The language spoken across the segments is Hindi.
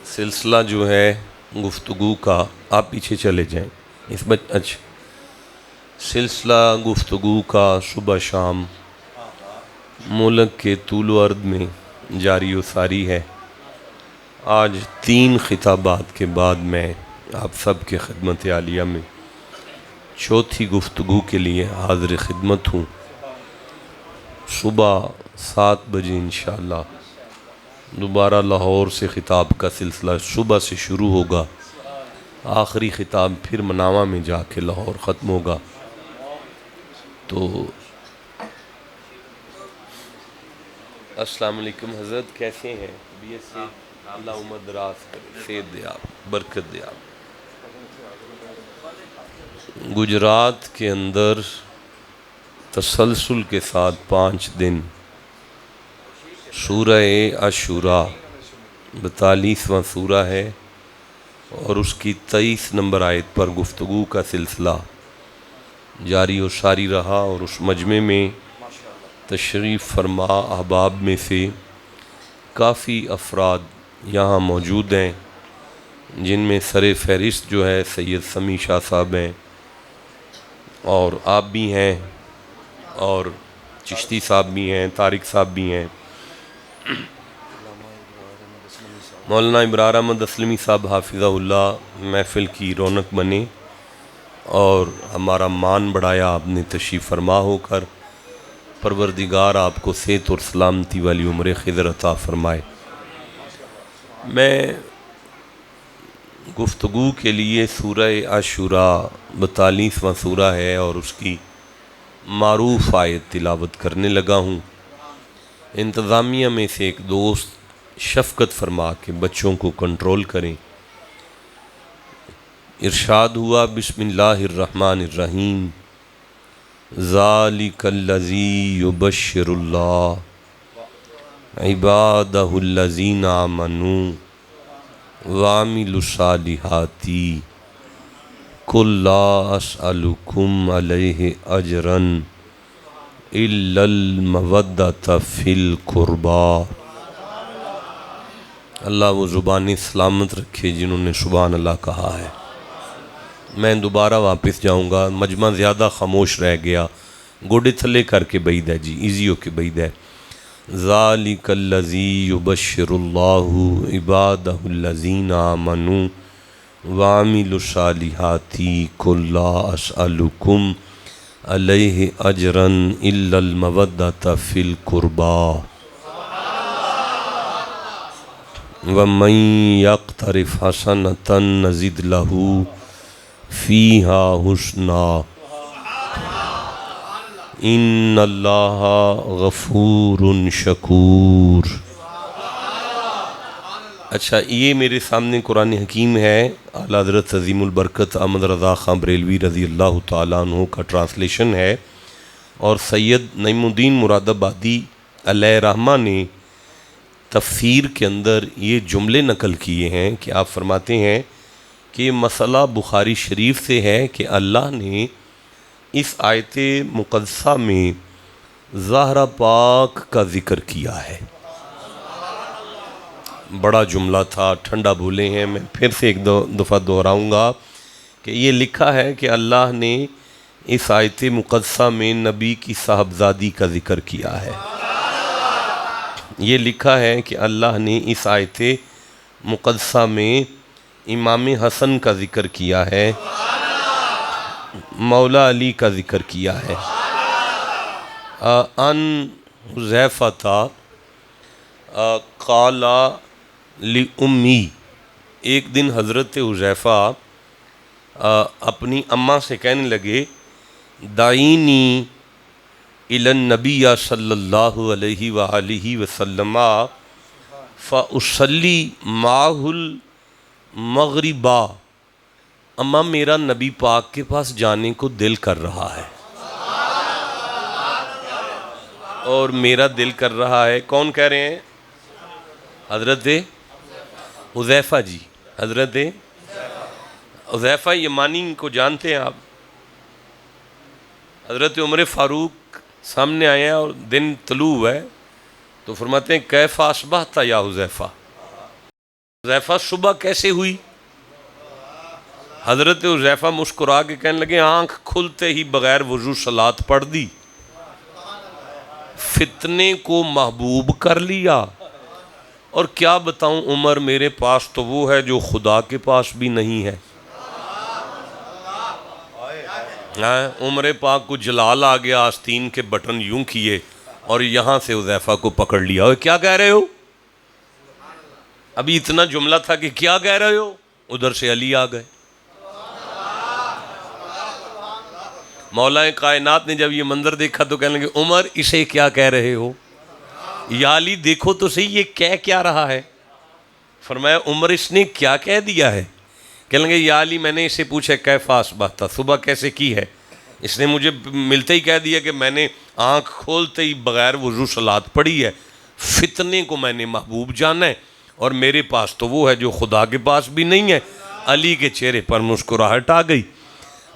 सिलसिला जो है गुफ्तगू का, आप पीछे चले जाएं अच्छा, सिलसिला गुफ्तगू का सुबह शाम मुल्क के तूल अर्द में जारी व सारी है। आज 3 खिताबात के बाद मैं आप सब के खिदमत आलिया में चौथी गुफ्तगू के लिए हाज़िर खिदमत हूँ। सुबह 7 बजे इंशाअल्लाह दोबारा लाहौर से ख़िताब का सिलसिला सुबह से शुरू होगा। आखिरी ख़िताब फिर मनावा में जाके लाहौर ख़त्म होगा। तो अस्सलाम वालेकुम हज़रत, कैसे हैं? तबीयत से अल्लाह उम्र दराज करे, सेहत दे, आप बरकत दे। आप गुजरात के अंदर तसलसल के साथ 5 दिन सूरह अशूरा 42वां सूरा है और उसकी 23 नंबर आयत पर गुफ्तगू का सिलसिला जारी व सारी रहा। और उस मजमे में तशरीफ़ फरमा अहबाब में से काफ़ी अफराद यहाँ मौजूद हैं, जिनमें सर फहरिस्त जो है सैयद समी शाह साहब हैं और आप भी हैं और चिश्ती साहब भी हैं, तारिक साहब भी हैं, मौलाना इब्रार अहमद असलमी साहब हाफिज़हुल्लाह महफ़िल की रौनक बने और हमारा मान बढ़ाया आपने तशरीफ़ फरमा होकर। परवरदिगार आपको सेहत और सलामती वाली उम्र खिदर अता फ़रमाए। मैं गुफ्तगू के लिए सूरह अशूरा 42वां सूरा है और उसकी मारूफ़ आयत तिलावत करने लगा हूँ। इंतज़ामिया में से एक दोस्त शफ़क़त फरमा के बच्चों को कंट्रोल करें। इरशाद हुआ, बिस्मिल्लाहिर्रहमानिर्रहीम, ज़ालिकल्लज़ी युबश्शिरुल्लाह इबादहुल्लज़ीना आमनू वामिलुस्सालिहाती कुल ला अस्अलुकुम अलैहि अजरन इल्लल मवद्दत फ़िल कुर्बा। अल्लाह वो ज़ुबानी सलामत रखे जिन्होंने सुभान अल्लाह कहा है। मैं दोबारा वापस जाऊँगा, मजमा ज़्यादा खामोश रह गया, गोडे थले करके बैद है जी, ईजी होके बैद है। ज़ालिकल्लज़ी युबश्शिरुल्लाहु इबादहुल्लज़ीना आमनू वामिलुस्सालिहाती कुल ला अस्अलुकुम अलैहि अजरन इल्लल मवद्दत फ़िल कुर्बा वमन यक़्तरिफ़ हसनतन नज़िद लहू फ़ीहा हुस्ना इन्नल्लाहा गफ़ूरुन शकूर। अच्छा, ये मेरे सामने कुरान हकीम है, आला हज़रत अज़ीमुल बरकत अहमद रज़ा ख़ान बरेलवी रज़ी अल्लाह ताला अन्हु का ट्रांसलेशन है और सैयद नईमुद्दीन मुरादाबादी अलैहि रहमा ने तफ़सीर के अंदर ये जुमले नकल किए हैं कि आप फरमाते हैं कि ये मसला बुखारी शरीफ से है कि अल्लाह ने इस आयत मुक़द्दसा में ज़हरा पाक का ज़िक्र किया है। बड़ा जुमला था, ठंडा भूले हैं, मैं फिर से एक दफ़ा दोहराऊँगा कि ये लिखा है कि अल्लाह ने इस आयत मुक़द्दसा में नबी की साहबज़ादी का ज़िक्र किया है। ये लिखा है कि अल्लाह ने इस आयत मुक़द्दसा में इमाम हसन का ज़िक्र किया है, मौला अली का ज़िक्र किया है। अन हुज़ैफ़ा था क़ाला लि उम्मी, एक दिन हज़रत हुज़ैफ़ा अपनी अम्मा से कहने लगे, दाईनी इलन नबिया सल्लल्लाहु अलैहि व आलिहि वसल्लम फ़उसल्ली माहुल मग़रिबा। अम्मा, मेरा नबी पाक के पास जाने को दिल कर रहा है और मेरा दिल कर रहा है। कौन कह रहे हैं? हज़रत हुज़ैफ़ा जी, हज़रत हुज़ैफ़ा यमानी को जानते हैं आप? हज़रत उमर फ़ारूक सामने आए हैं और दिन तलू है तो फरमाते हैं कैफ़ अस्बहता या हुज़ैफ़ा, हुज़ैफ़ा सुबह कैसे हुई? हज़रत हुज़ैफ़ा मुस्कुरा के कहने लगे, आँख खुलते ही बग़ैर वज़ू सलात पढ़ दी, फितने को महबूब कर लिया। और क्या बताऊं उमर, मेरे पास तो वो है जो खुदा के पास भी नहीं है। उमर पाक को जलाल आ गया, आस्तीन के बटन यूं किए और यहाँ से हुज़ैफ़ा को पकड़ लिया। और क्या कह रहे हो? अभी इतना जुमला था कि क्या कह रहे हो, उधर से अली आ गए। मौलाए कायनात ने जब ये मंजर देखा तो कहने लगे, उमर इसे क्या कह रहे हो? या अली देखो तो सही ये कह क्या रहा है। फरमाया, उमर इसने क्या कह दिया है? कहने लगे, या अली मैंने इसे पूछा कैफ़ा अस्बहता, सुबह कैसे की है? इसने मुझे मिलते ही कह दिया कि मैंने आँख खोलते ही बग़ैर वज़ू सलात पढ़ी है, फितने को मैंने महबूब जाना है और मेरे पास तो वो है जो खुदा के पास भी नहीं है। अली के चेहरे पर मुस्कुराहट आ गई।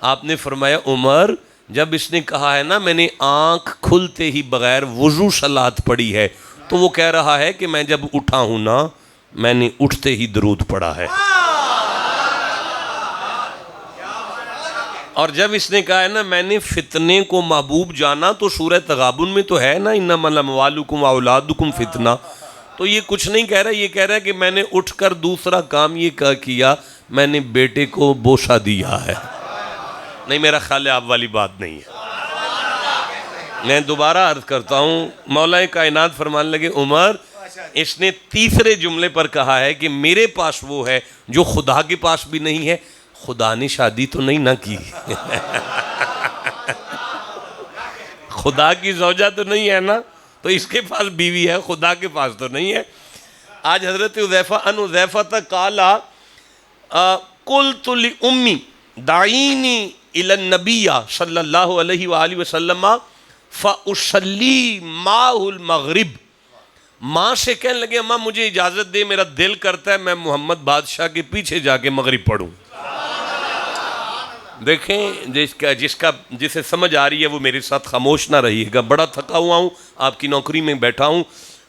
आपने फरमाया, उमर जब इसने कहा है ना मैंने आँख खुलते ही बग़ैर वज़ू सलात पढ़ी है, तो वो कह रहा है कि मैं जब उठा हूँ ना, मैंने उठते ही दरूद पढ़ा है। और जब इसने कहा है ना मैंने फितने को महबूब जाना, तो सूरह तगाबुन में तो है ना, इन्नमल अमवालुकुम औलादुकुम फितना। तो ये कुछ नहीं कह रहा, ये कह रहा है कि मैंने उठकर दूसरा काम ये किया, मैंने बेटे को बोसा दिया है। नहीं, मेरा ख्याल है आप वाली बात नहीं है। मैं दोबारा अर्ज करता हूँ, मौलाए कायनात फरमाने लगे, उमर इसने तीसरे जुमले पर कहा है कि मेरे पास वो है जो खुदा के पास भी नहीं है। खुदा ने शादी तो नहीं ना की खुदा की ज़ौजा तो नहीं है ना, तो इसके पास बीवी है, खुदा के पास तो नहीं है। आज हज़रत हुज़ैफ़ा अन हुज़ैफ़ा तक काला कुल्तु लि उम्मी दाईनी इलन नबिया सल्लल्लाहु अलैहि वसल्लम फ़उसल्ली माहुल मग़रिब। माँ से कहने लगे, अम्मा मुझे इजाज़त दे, मेरा दिल करता है मैं मोहम्मद बादशाह के पीछे जाके मग़रिब पढ़ूँ। देखें, जिसे समझ आ रही है वो मेरे साथ खामोश ना रहिएगा। बड़ा थका हुआ हूँ, आपकी नौकरी में बैठा हूँ।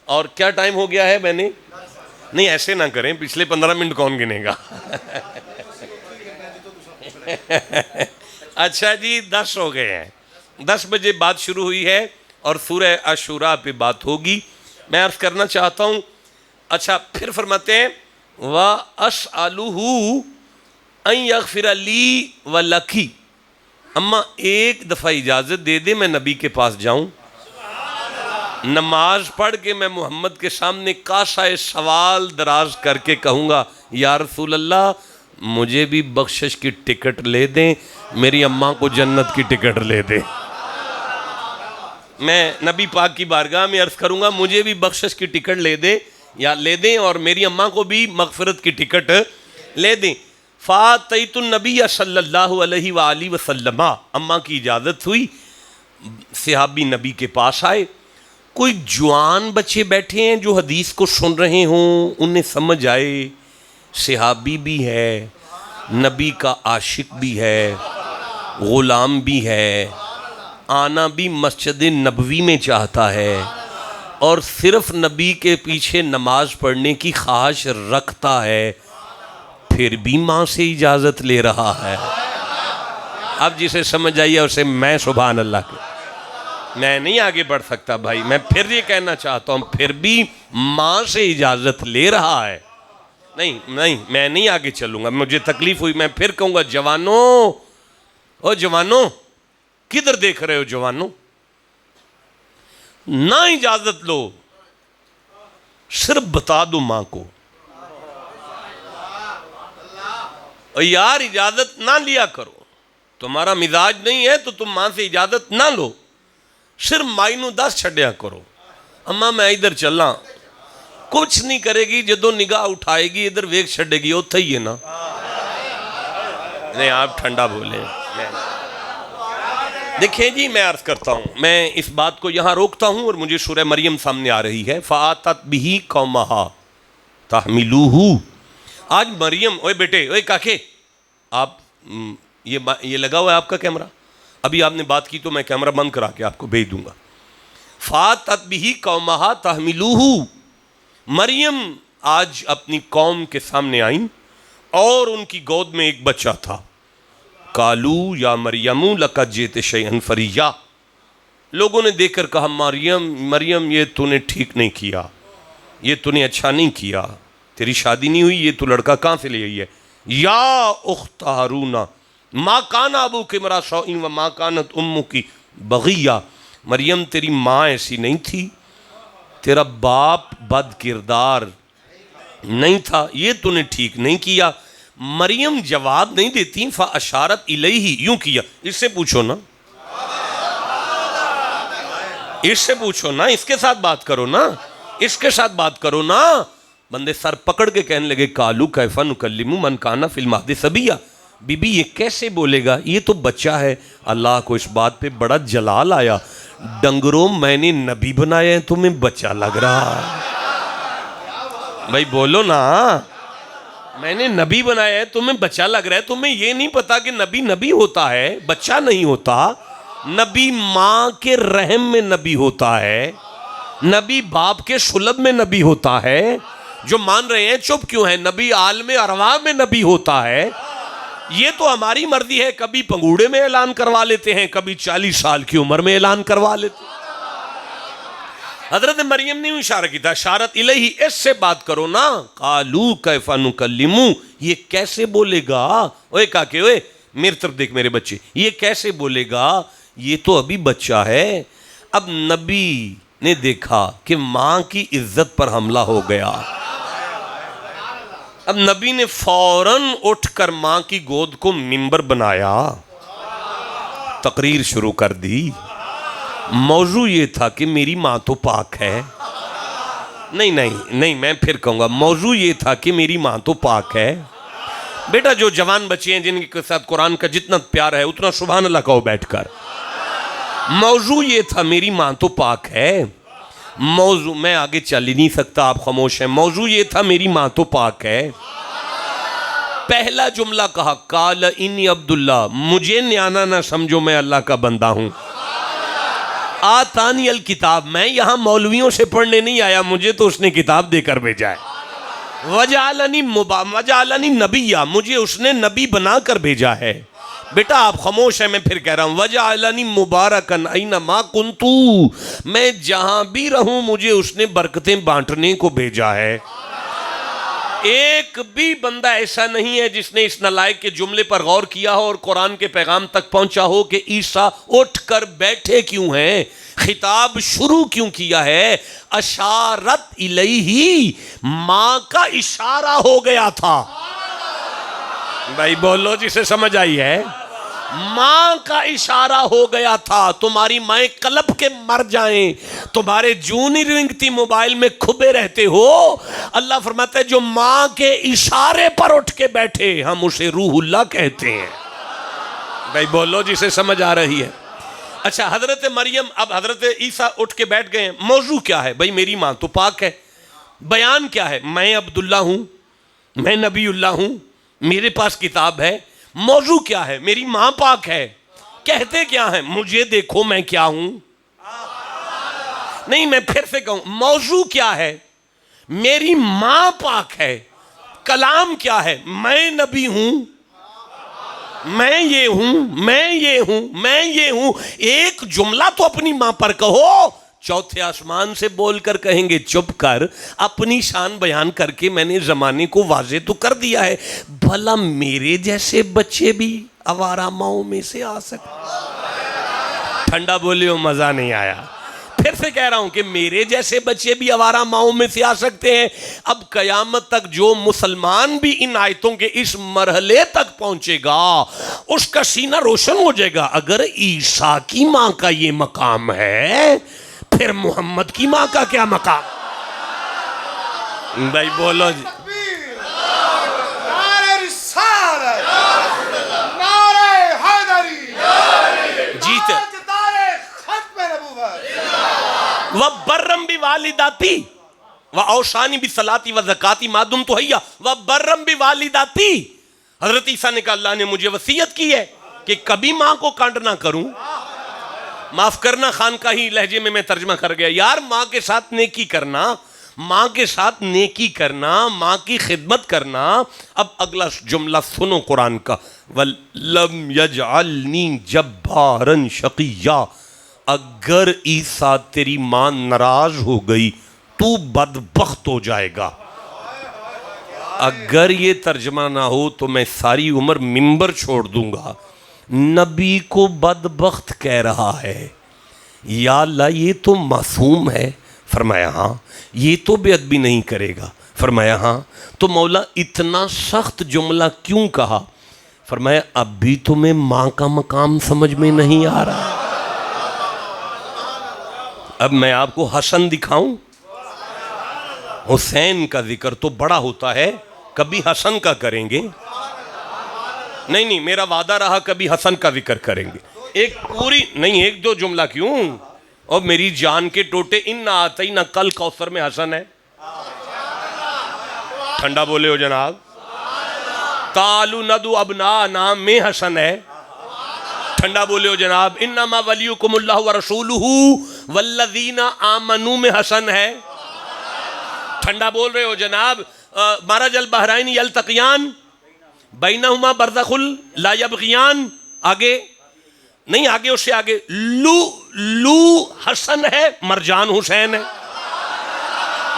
और क्या टाइम हो गया है? मैंने नहीं, ऐसे ना करें, पिछले 15 मिनट कौन गिनेगा अच्छा जी, 10 हो गए हैं। 10 बजे बात शुरू हुई है और सूरह अशूरा पे बात होगी। मैं अर्ज़ करना चाहता हूँ, अच्छा फिर फरमाते हैं, व अस्अलुहु अन यग़फ़िर ली व लकी। अम्मा एक दफ़ा इजाज़त दे दे, मैं नबी के पास जाऊँ, नमाज पढ़ के मैं मोहम्मद के सामने काशाए सवाल दराज करके कहूँगा, या रसूल अल्लाह मुझे भी बख्शिश की टिकट ले दें, मेरी अम्मा को जन्नत की टिकट ले दें। मैं नबी पाक की बारगाह में अर्ज़ करूँगा, मुझे भी बख्शिश की टिकट ले दें, या ले दें और मेरी अम्मा को भी मग़फ़िरत की टिकट ले दें। फ़ातैतुन नबी सल्लल्लाहु अलैहि वसल्लम, अम्मा की इजाज़त हुई, सहाबी नबी के पास आए। कोई जवान बच्चे बैठे हैं जो हदीस को सुन रहे हों, उन्हें समझ आए, सहाबी भी है, नबी का आशिक भी है, ग़ुलाम भी है, आना भी मस्जिद नबवी में चाहता है और सिर्फ नबी के पीछे नमाज पढ़ने की ख्वाहिश रखता है, फिर भी माँ से इजाज़त ले रहा है। अब जिसे समझ आइए उसे मैं सुभान अल्लाह के, मैं नहीं आगे बढ़ सकता भाई। मैं फिर ये कहना चाहता हूँ, फिर भी माँ से इजाज़त ले रहा है। नहीं नहीं, मैं नहीं आगे चलूँगा, मुझे तकलीफ़ हुई। मैं फिर कहूँगा, जवानों, ओ जवानों, किधर देख रहे हो जवानों? ना इजाज़त लो, सिर्फ बता दो माँ को, और यार इजाज़त ना लिया करो, तुम्हारा मिजाज नहीं है तो तुम माँ से इजाज़त ना लो, सिर्फ माई नू दस छड्या करो, अम्मा मैं इधर चलना। कुछ नहीं करेगी, जदों निगाह उठाएगी इधर वेख छड़ेगी, उत्थे ही है ना। नहीं आप ठंडा बोले। देखें जी, मैं अर्ज़ करता हूँ, मैं इस बात को यहाँ रोकता हूँ और मुझे सूरह मरियम सामने आ रही है। फ़ातत बिही कौमहा तहमिलूहु। आज मरियम, ओए बेटे, ओए काके, आप ये लगा हुआ है आपका कैमरा, अभी आपने बात की तो मैं कैमरा बंद करा के आपको भेज दूंगा। फ़ातत बिही कौमहा तहमिलूहु। मरियम आज अपनी कौम के सामने आईं और उनकी गोद में एक बच्चा था। कालू या मरियमू लका जेते शैअन फरिया। लोगों ने देखकर कहा, मरियम मरियम ये तूने ठीक नहीं किया, ये तूने अच्छा नहीं किया, तेरी शादी नहीं हुई, ये तू लड़का कहाँ से ले आई है। या उख्त हारूना माँ काना अबू के मरा शौइन व माँ कानत उम्मू की बगिया। मरियम तेरी माँ ऐसी नहीं थी, तेरा बाप बद किरदार नहीं था, ये तूने ठीक नहीं किया। मरियम जवाब नहीं देती, फ़ा अशारत इलैही, यूं किया, इससे पूछो ना, इससे पूछो ना, इसके साथ बात करो ना, इसके साथ बात करो ना। बंदे सर पकड़ के कहने लगे, कालू कैफा नुकल्लिमु मन काना फिल महदी सबिया। बीबी ये कैसे बोलेगा, ये तो बच्चा है। अल्लाह को इस बात पे बड़ा जलाल आया, डंगरों मैंने नबी बनाया है, तुम्हें बच्चा लग रहा। भाई बोलो ना, मैंने नबी बनाया है, तुम्हें बच्चा लग रहा है। तुम्हें ये नहीं पता कि नबी नबी होता है, बच्चा नहीं होता। नबी माँ के रहम में नबी होता है, नबी बाप के सुलभ में नबी होता है। जो मान रहे हैं चुप क्यों है, नबी आलमे अरवाह में नबी होता है। ये तो हमारी मर्जी है, कभी पंगूड़े में ऐलान करवा लेते हैं, कभी 40 साल की उम्र में ऐलान करवा लेते हैं। हजरत मरियम ने इशारा किया, इशारत इलैही, इससे बात करो ना। कालू कैफा नुकल्लिमु, ये कैसे बोलेगा। ओए काके, ओए मेरी तरफ देख मेरे बच्चे, ये कैसे बोलेगा, ये तो अभी बच्चा है। अब नबी ने देखा कि माँ की इज्जत पर हमला हो गया। अब नबी ने फौरन उठकर माँ की गोद को मिंबर बनाया, तकरीर शुरू कर दी। मौजू ये था कि मेरी माँ तो पाक है। नहीं नहीं नहीं, मैं फिर कहूँगा, मौजू ये था कि मेरी माँ तो पाक है। बेटा जो जवान बच्चे हैं जिनके साथ कुरान का जितना प्यार है उतना सुभान अल्लाह कहो बैठकर। मौजू ये था मेरी माँ तो पाक है। मौजू, मैं आगे चल ही नहीं सकता, आप खामोश हैं। मौजू ये था मेरी माँ तो पाक है। पहला जुमला कहा, काल इन्नी अब्दुल्ला, मुझे न्याना ना समझो, मैं अल्लाह का बंदा हूँ। आतानी अल किताब, मैं यहाँ मौलवियों से पढ़ने नहीं आया, मुझे तो उसने किताब देकर भेजा है। वजालनी नबिया, मुझे उसने नबी बनाकर भेजा है। बेटा आप खामोश हैं, मैं फिर कह रहा हूँ, वजालनी मुबारकन ऐना मा कुन्तु, मैं जहां भी रहूं मुझे उसने बरकतें बांटने को भेजा है। एक भी बंदा ऐसा नहीं है जिसने इस नालायक के जुमले पर गौर किया हो और कुरान के पैगाम तक पहुंचा हो कि ईसा उठकर बैठे क्यों हैं, खिताब शुरू क्यों किया है। अशारत इलैही, मां का इशारा हो गया था। भाई बोलो जिसे समझ आई है, मां का इशारा हो गया था। तुम्हारी माएं कलब के मर जाएं, तुम्हारे जूनी रिंगती मोबाइल में खुबे रहते हो। अल्लाह फरमाता है जो मां के इशारे पर उठ के बैठे हम उसे रूहुल्लाह कहते हैं। भाई बोलो जिसे समझ आ रही है। अच्छा हजरत मरियम, अब हजरत ईसा उठ के बैठ गए। मौजू क्या है भाई, मेरी मां तो पाक है। बयान क्या है, मैं अब्दुल्ला हूं, मैं नबीउल्लाह हूं, मेरे पास किताब है। मौजू क्या है, मेरी मां पाक है। कहते क्या है, मुझे देखो मैं क्या हूं। नहीं मैं फिर से कहूं, मौजू क्या है, मेरी मां पाक है। कलाम क्या है, मैं नबी हूं, मैं ये हूं, मैं ये हूं, मैं ये हूं। एक जुमला तो अपनी मां पर कहो। चौथे आसमान से बोलकर कहेंगे चुप कर, अपनी शान बयान करके मैंने जमाने को वाजे तो कर दिया है। भला मेरे जैसे बच्चे भी आवारा माओं में से आ सकते। ठंडा बोले हो, मजा नहीं आया। फिर से कह रहा हूं कि मेरे जैसे बच्चे भी आवारा माओं में से आ सकते हैं। अब कयामत तक जो मुसलमान भी इन आयतों के इस मरहले तक पहुंचेगा उसका सीना रोशन हो जाएगा। अगर ईसा की मां का ये मकाम है फिर मोहम्मद की मां का क्या मकाम। भाई बोलो जी, जीते वह बर्रम भी वालिदाती वह औशानी भी सलाती व ज़काती मादुम तो हैया वह बर्रम भी वालिदाती। हजरत ईसा ने कहा अल्लाह ने मुझे वसीयत की है कि कभी मां को कांड ना करूं। माफ करना, खान का ही लहजे में मैं तर्जमा कर गया। यार माँ के साथ नेकी करना, माँ के साथ नेकी करना, माँ की खिदमत करना। अब अगला जुमला सुनो कुरान का, वल्लम यजअलनी जब्बारन शकिया, अगर ईसा तेरी माँ नाराज हो गई तू बदबख्त हो जाएगा। अगर ये तर्जमा ना हो तो मैं सारी उम्र मिंबर छोड़ दूंगा। नबी को बदबख्त कह रहा है, या अल्लाह ये तो मासूम है। फरमाया हाँ। ये तो बेअदबी नहीं करेगा। फरमाया हाँ। तो मौला इतना सख्त जुमला क्यों कहा? फरमाया अब भी तुम्हें माँ का मकाम समझ में नहीं आ रहा। अब मैं आपको हसन दिखाऊं? हुसैन का जिक्र तो बड़ा होता है, कभी हसन का करेंगे? नहीं नहीं, मेरा वादा रहा कभी हसन का जिक्र करेंगे। एक पूरी नहीं, एक दो जुमला क्यों? और मेरी जान के टोटे, इन्ना आते ही ना कल कौसर में हसन है। ठंडा बोले हो जनाब। तालु नदु अबना नाम में हसन है। ठंडा बोले हो जनाब। इन्नमा वलियुकुमुल्लाहु व रसूलुहु वल्लज़ीना आमनू में हसन है। ठंडा बोल रहे हो जनाब। मरजल बहरैन यल्तक़ियान बैनहुमा बरज़खुल ला यबग़ियान। आगे नहीं, आगे उससे आगे लू लू हसन है, मरजान हुसैन है।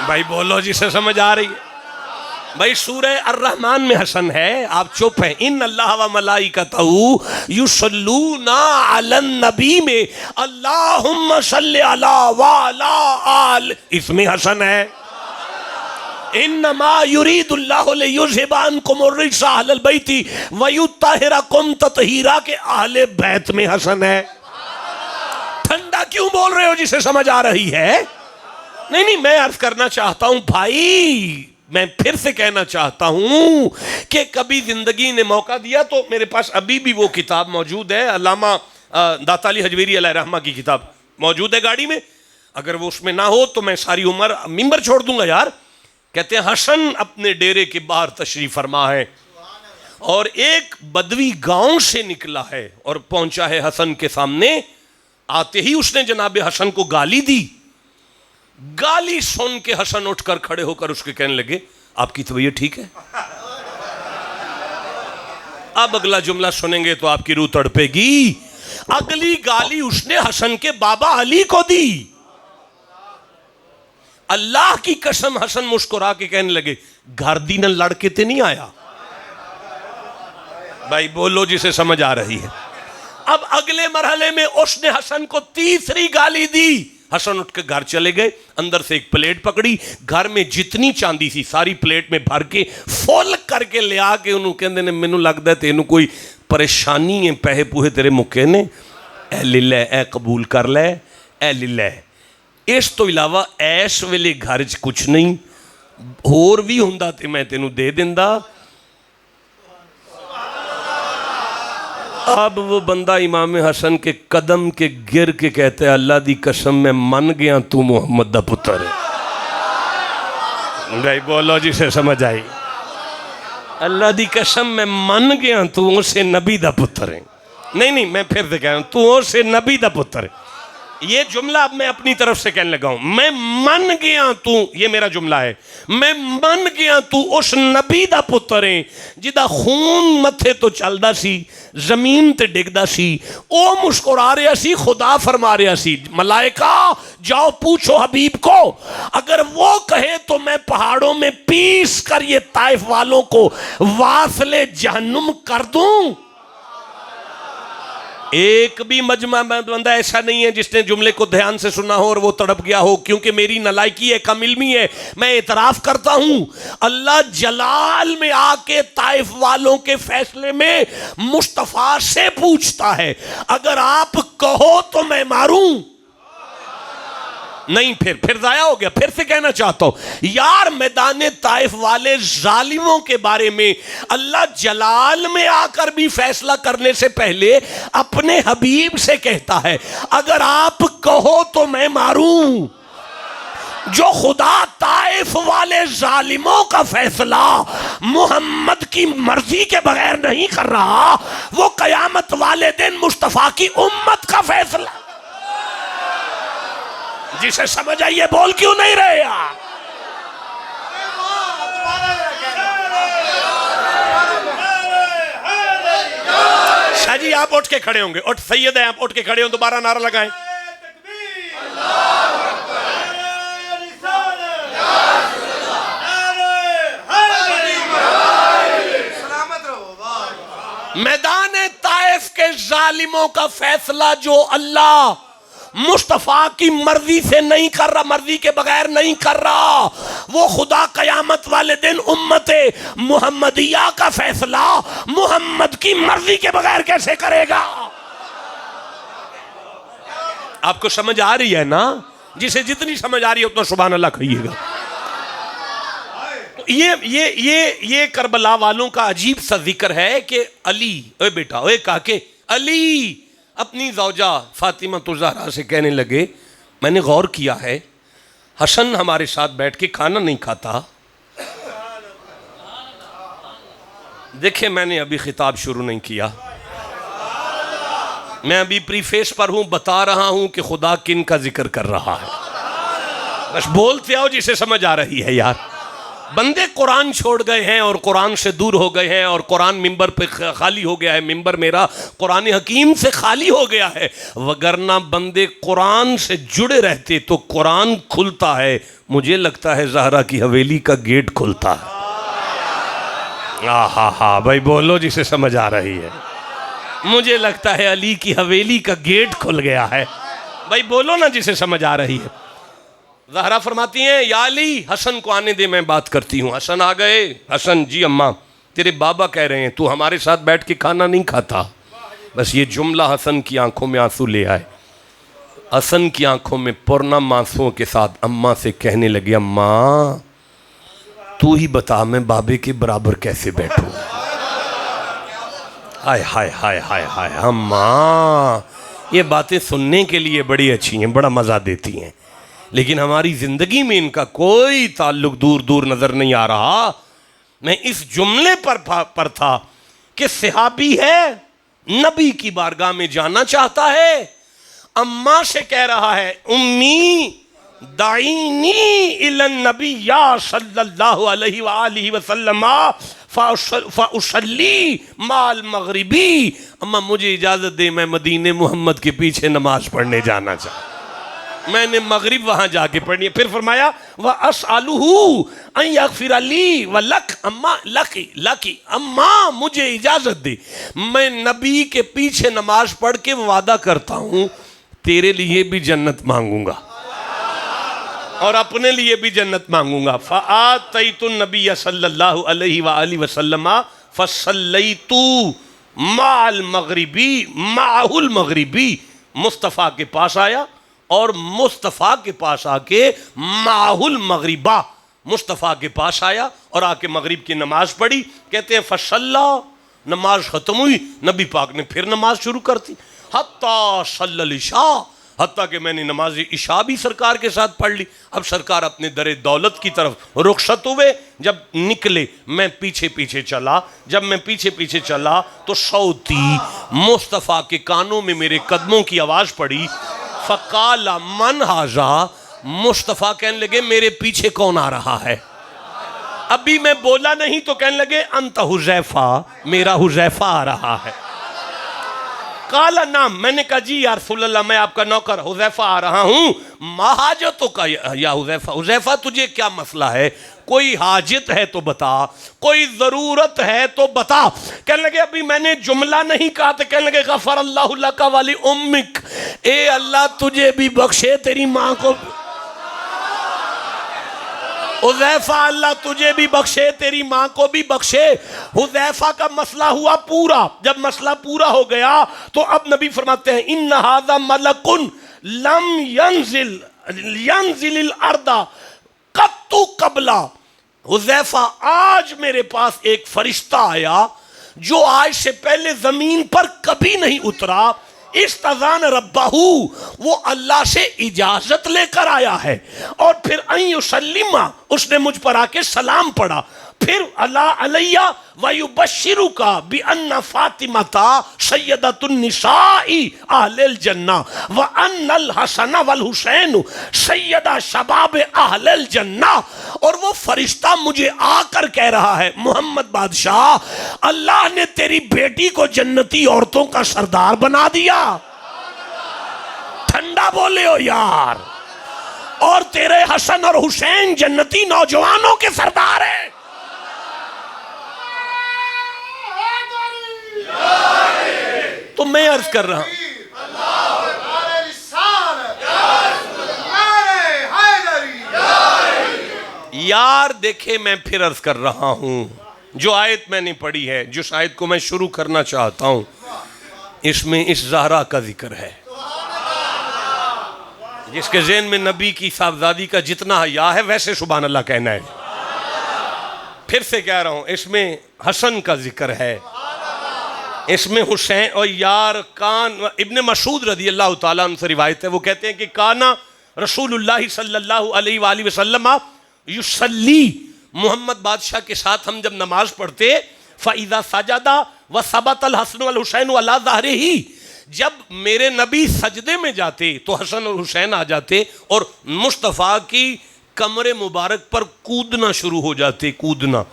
भाई बोलो जिसे समझ आ रही है। भाई सूरह अर्रहमान में हसन है, आप चुप हैं। इन अल्लाह व मलाइकतहू युसल्लूना अलन नबी में अल्लाहुम्मा सल्लि अला व अला आल, इसमें हसन है। इन्नमा युरीदुल्लाहु लियुज़हिबा अन्कुम अर्रिज्सा अहलल बैति व युत्तहिरकुम तत्हीरा के अहले बैत में हसन है। ठंडा क्यों बोल रहे हो जिसे समझ आ रही है? नहीं नहीं, मैं अर्ज करना चाहता हूं भाई, मैं फिर से कहना चाहता हूं कि कभी जिंदगी ने मौका दिया तो मेरे पास अभी भी वो किताब मौजूद है, अल्लामा दाता अली हजवेरी अलैहि रहमा की किताब मौजूद है गाड़ी में। अगर वो उसमें ना हो तो मैं सारी उम्र मिंबर छोड़ दूंगा यार। कहते हैं हसन अपने डेरे के बाहर तशरीफ फरमा है और एक बदवी गांव से निकला है और पहुंचा है हसन के सामने। आते ही उसने जनाब हसन को गाली दी। गाली सुन के हसन उठकर खड़े होकर उसके कहने लगे, आपकी तबीयत ठीक है? अब अगला जुमला सुनेंगे तो आपकी रूह तड़पेगी। अगली गाली उसने हसन के बाबा अली को दी। अल्लाह की कसम, हसन मुस्कुरा के कहने लगे, घर दी न लड़के ते नहीं आया। भाई बोलो जिसे समझ आ रही है। अब अगले मरहले में उसने हसन को तीसरी गाली दी। हसन उठ के घर चले गए, अंदर से एक प्लेट पकड़ी, घर में जितनी चांदी थी सारी प्लेट में भर के फुल करके ले आके उन्होंने कहते ने, मैनू लगता है तेनू कोई परेशानी है, पैसे पूहे तेरे मुक्के ने, ए ले लै, ए कबूल कर लै, ए ले लै। इस तो इलावा ऐस वेले घर च कुछ नहीं, होर भी हुंदा ते मैं तेनू दे दिंदा। अब वो बंदा इमाम हसन के कदम के गिर के कहते हैं, अल्लाह दी कसम मैं मन गया तू मुहम्मद दा पुत्र है। भाई बोलो जिसे समझ आई। अल्लाह दी कसम मैं मन गया तू उसे नबी दा पुत्र है। नहीं नहीं, मैं फिर से कह रहा हूं, तू उसे नबी दा पुत्र है। ये जुमला अब मैं अपनी तरफ से कहने लगा हूं। मैं मन गया तू, ये मेरा जुमला है, मैं मन गया तू उस नबी दा पुत्र है जिदा खून मथे तो चलदा सी, जमीन ते डिगदा सी, ओ मुस्कुरा रहा सी, खुदा फरमा रहा सी, मलाइका जाओ पूछो हबीब को, अगर वो कहे तो मैं पहाड़ों में पीस कर ये ताइफ वालों को वासले जहन्नुम कर दूं। एक भी मजमा बंदा ऐसा नहीं है जिसने जुमले को ध्यान से सुना हो और वो तड़प गया हो, क्योंकि मेरी नलायकी है, कम इल्मी है। मैं इतराफ करता हूं, अल्लाह जलाल में आके ताइफ वालों के फैसले में मुस्तफा से पूछता है, अगर आप कहो तो मैं मारूं। नहीं, फिर जाया हो गया। फिर से कहना चाहता हूं यार, मैदान ताइफ वाले जालिमों के बारे में अल्लाह जलाल में आकर भी फैसला करने से पहले अपने हबीब से कहता है, अगर आप कहो तो मैं मारूं। जो खुदा ताइफ वाले जालिमों का फैसला मोहम्मद की मर्जी के बगैर नहीं कर रहा, वो कयामत वाले दिन मुस्तफा की उम्मत का फैसला। जिसे समझ आइए बोल क्यों नहीं रहे यार? जी आप उठ के खड़े होंगे, उठ सैयद है, आप उठ के खड़े हो, दोबारा नारा लगाएं। मैदान ताइफ के जालिमों का फैसला जो अल्लाह मुस्तफा की मर्जी से नहीं कर रहा, मर्जी के बगैर नहीं कर रहा, वो खुदा कयामत वाले दिन उम्मते मुहम्मदिया का फैसला मोहम्मद की मर्जी के बगैर कैसे करेगा? आपको समझ आ रही है ना? जिसे जितनी समझ आ रही है उतना सुभान अल्लाह कहिएगा। ये करबला वालों का अजीब सा जिक्र है कि अली, ओए बेटा, ओए काके, अली अपनी ज़ौजा फातिमा ज़हरा से कहने लगे, मैंने गौर किया है हसन हमारे साथ बैठ के खाना नहीं खाता। देखिए मैंने अभी खिताब शुरू नहीं किया, मैं अभी प्रीफेस पर हूं, बता रहा हूं कि खुदा किन का जिक्र कर रहा है। बस बोलते आओ जिसे समझ आ रही है। यार बंदे कुरान छोड़ गए हैं और कुरान से दूर हो गए हैं और कुरान मिंबर पे खाली हो गया है, मिंबर मेरा कुरान हकीम से खाली हो गया है, वगरना बंदे कुरान से जुड़े रहते तो कुरान खुलता है। मुझे लगता है ज़हरा की हवेली का गेट खुलता है। हा भाई बोलो जिसे समझ आ रही है। मुझे लगता है अली की हवेली का गेट खुल गया है। भाई बोलो ना जिसे समझ आ रही है। ज़हरा फरमाती हैं, या अली हसन को आने दे, मैं बात करती हूँ। हसन आ गए। हसन, जी अम्मा तेरे बाबा कह रहे हैं तू हमारे साथ बैठ के खाना नहीं खाता। बस ये जुमला हसन की आंखों में आंसू ले आए। हसन की आंखों में पुरनम आंसुओं के साथ अम्मा से कहने लगे, अम्मा तू ही बता मैं बाबे के बराबर कैसे बैठूं। हाय हाय हाय हाय हाय। अम्मा ये बातें सुनने के लिए बड़ी अच्छी हैं, बड़ा मज़ा देती हैं, लेकिन हमारी ज़िंदगी में इनका कोई ताल्लुक दूर दूर नज़र नहीं आ रहा। मैं इस जुमले पर था कि सहाबी है, नबी की बारगाह में जाना चाहता है, अम्मा से कह रहा है उम्मी दाईनी इलन नबी या सल्लल्लाहु अलैहि वसल्लम फ़उसल्ली माल मगरिबी। अम्मा मुझे इजाज़त दे, मैं मदीने मोहम्मद के पीछे नमाज पढ़ने जाना चाहता। मैंने मगरिब वहां जाके पढ़नी है। फिर फरमाया वह असअलुहु अन यगफिर ली व लक। अम्मा लकी अम्मा मुझे इजाजत दे, मैं नबी के पीछे नमाज पढ़ के वादा करता हूं तेरे लिए भी जन्नत मांगूंगा और अपने लिए भी जन्नत मांगूंगा। फ़आतैतु नबी सल्लल्लाहु अलैहि वसल्लम फ़सल्लैतु माल मगरिबी माहुल मगरिबी। मुस्तफ़ा के पास आया और मुस्तफ़ा के पास आके माहुल मगरिबा, मुस्तफ़ा के पास आया और आके मगरिब की नमाज पढ़ी। कहते हैं फसल्ला, नमाज ख़त्म हुई, नबी पाक ने फिर नमाज शुरू कर दी। हत्ता सल्लल इशा, हत्ता कि मैंने नमाज इशा भी सरकार के साथ पढ़ ली। अब सरकार अपने दरे दौलत की तरफ रुखसत हुए। जब निकले मैं पीछे पीछे चला। जब मैं पीछे पीछे चला तो सौती मुस्तफ़ा के कानों में मेरे कदमों की आवाज़ पड़ी। फ़काला मन हाजा, मुस्तफ़ा कहने लगे मेरे पीछे कौन आ रहा है। अभी मैं बोला नहीं तो कहने लगे अंत हुज़ैफ़ा, मेरा हुज़ैफ़ा आ रहा है। काला नाम, मैंने कहा जी या रसूल अल्लाह मैं आपका नौकर हुज़ैफ़ा आ रहा हूँ। महाजतों का या हुज़ैफ़ा, हुज़ैफ़ा तुझे क्या मसला है, कोई हाजत है तो बता, कोई ज़रूरत है तो बता। कहने लगे अभी मैंने जुमला नहीं कहा तो कहने लगे गफ़र अल्लाहु लका वाली उम्मिक, ए अल्लाह तुझे भी बख्शे तेरी माँ को। हुज़ैफ़ा अल्लाह तुझे भी बख्शे तेरी माँ को भी बख्शे। हुज़ैफ़ा का मसला हुआ पूरा। जब मसला पूरा हो गया तो अब नबी फरमाते हैं इन्ना हाज़ा मलकुन लम यंज़िल अर्दा कत्तु कबला। हुज़ैफ़ा आज मेरे पास एक फरिश्ता आया जो आज से पहले ज़मीन पर कभी नहीं उतरा। इस्तज़ान रब्बाहू, वो अल्लाह से इजाज़त लेकर आया है और फिर अन युसल्लिमा, उसने मुझ पर आके सलाम पढ़ा। फिर अल्लाह अलैया वयुबश्शिरुका बि अन्ना फातिमाता सय्यदतुन निसाई अहलिल जन्ना व अन्नल हसन वल हुसैन सय्यदा शबाब अहलिल जन्ना। और वो फरिश्ता मुझे आकर कह रहा है, मोहम्मद बादशाह, अल्लाह ने तेरी बेटी को जन्नती औरतों का सरदार बना दिया। ठंडा बोले हो यार। और तेरे हसन और हुसैन जन्नती नौजवानों के सरदार हैं। तो मैं अर्ज कर रहा हूं, यार देखे, मैं फिर अर्ज कर रहा हूं, जो आयत मैंने पढ़ी है, जिस आयत को मैं शुरू करना चाहता हूं, इसमें इस ज़हरा का जिक्र है, जिसके ज़हन में नबी की साहबजादी का जितना हया है वैसे सुभान अल्लाह कहना है। फिर से कह रहा हूं, इसमें हसन का जिक्र है, इसमें हुसैन। और यार कान इब्ने मसूद रदी अल्लाह ताला अन्हु से रिवायत है, वो कहते हैं कि काना रसूलुल्लाह सल्लल्लाहु अलैहि वसल्लम युसल्ली, मोहम्मद बादशाह के साथ हम जब नमाज पढ़ते, फ़इज़ा सजदा व सबतल हसन वल हुसैन अला ज़हरिही, जब मेरे नबी सजदे में जाते तो हसन और हुसैन आ जाते और मुस्तफ़ा की कमरे मुबारक पर कूदना शुरू हो जाते, कूदना,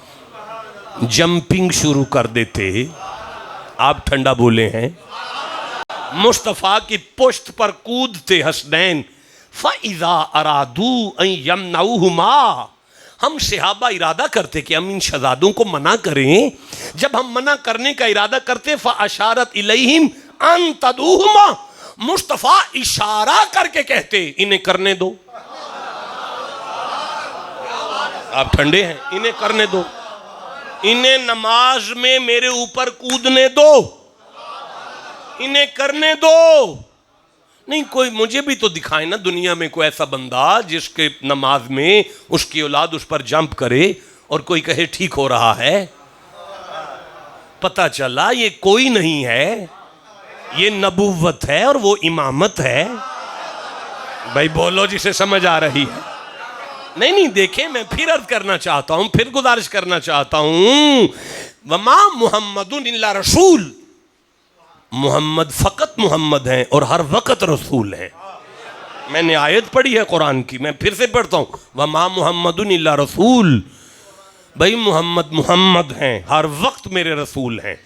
जंपिंग शुरू कर देते। आप ठंडा बोले हैं। मुस्तफ़ा की पुश्त पर कूदते हसनैन। फ़इज़ा अरादू अन यमनऊहुमा, हम सहाबा इरादा करते कि हम इन शहजादों को मना करें। जब हम मना करने का इरादा करते, फ़अशारत इलैहिम अन तदूहुमा, मुस्तफ़ा इशारा करके कहते इन्हें करने दो। आप ठंडे हैं, इन्हें करने दो, इन्हें नमाज में मेरे ऊपर कूदने दो, इन्हें करने दो। नहीं, कोई मुझे भी तो दिखाए ना दुनिया में कोई ऐसा बंदा जिसके नमाज में उसकी औलाद उस पर जंप करे और कोई कहे ठीक हो रहा है। पता चला ये कोई नहीं है, ये नबूवत है और वो इमामत है। भाई बोलो जिसे समझ आ रही है। नहीं देखे, मैं फिर अर्ज करना चाहता हूं, फिर गुजारिश करना चाहता हूं, वमा मुहम्मदुन इल्ला रसूल, मोहम्मद फ़कत मोहम्मद हैं और हर वक़्त रसूल हैं। मैंने आयत पढ़ी है कुरान की, मैं फिर से पढ़ता हूँ, वमा मुहम्मदुन इल्ला रसूल, भाई मोहम्मद मोहम्मद हैं, हर वक्त मेरे रसूल हैं।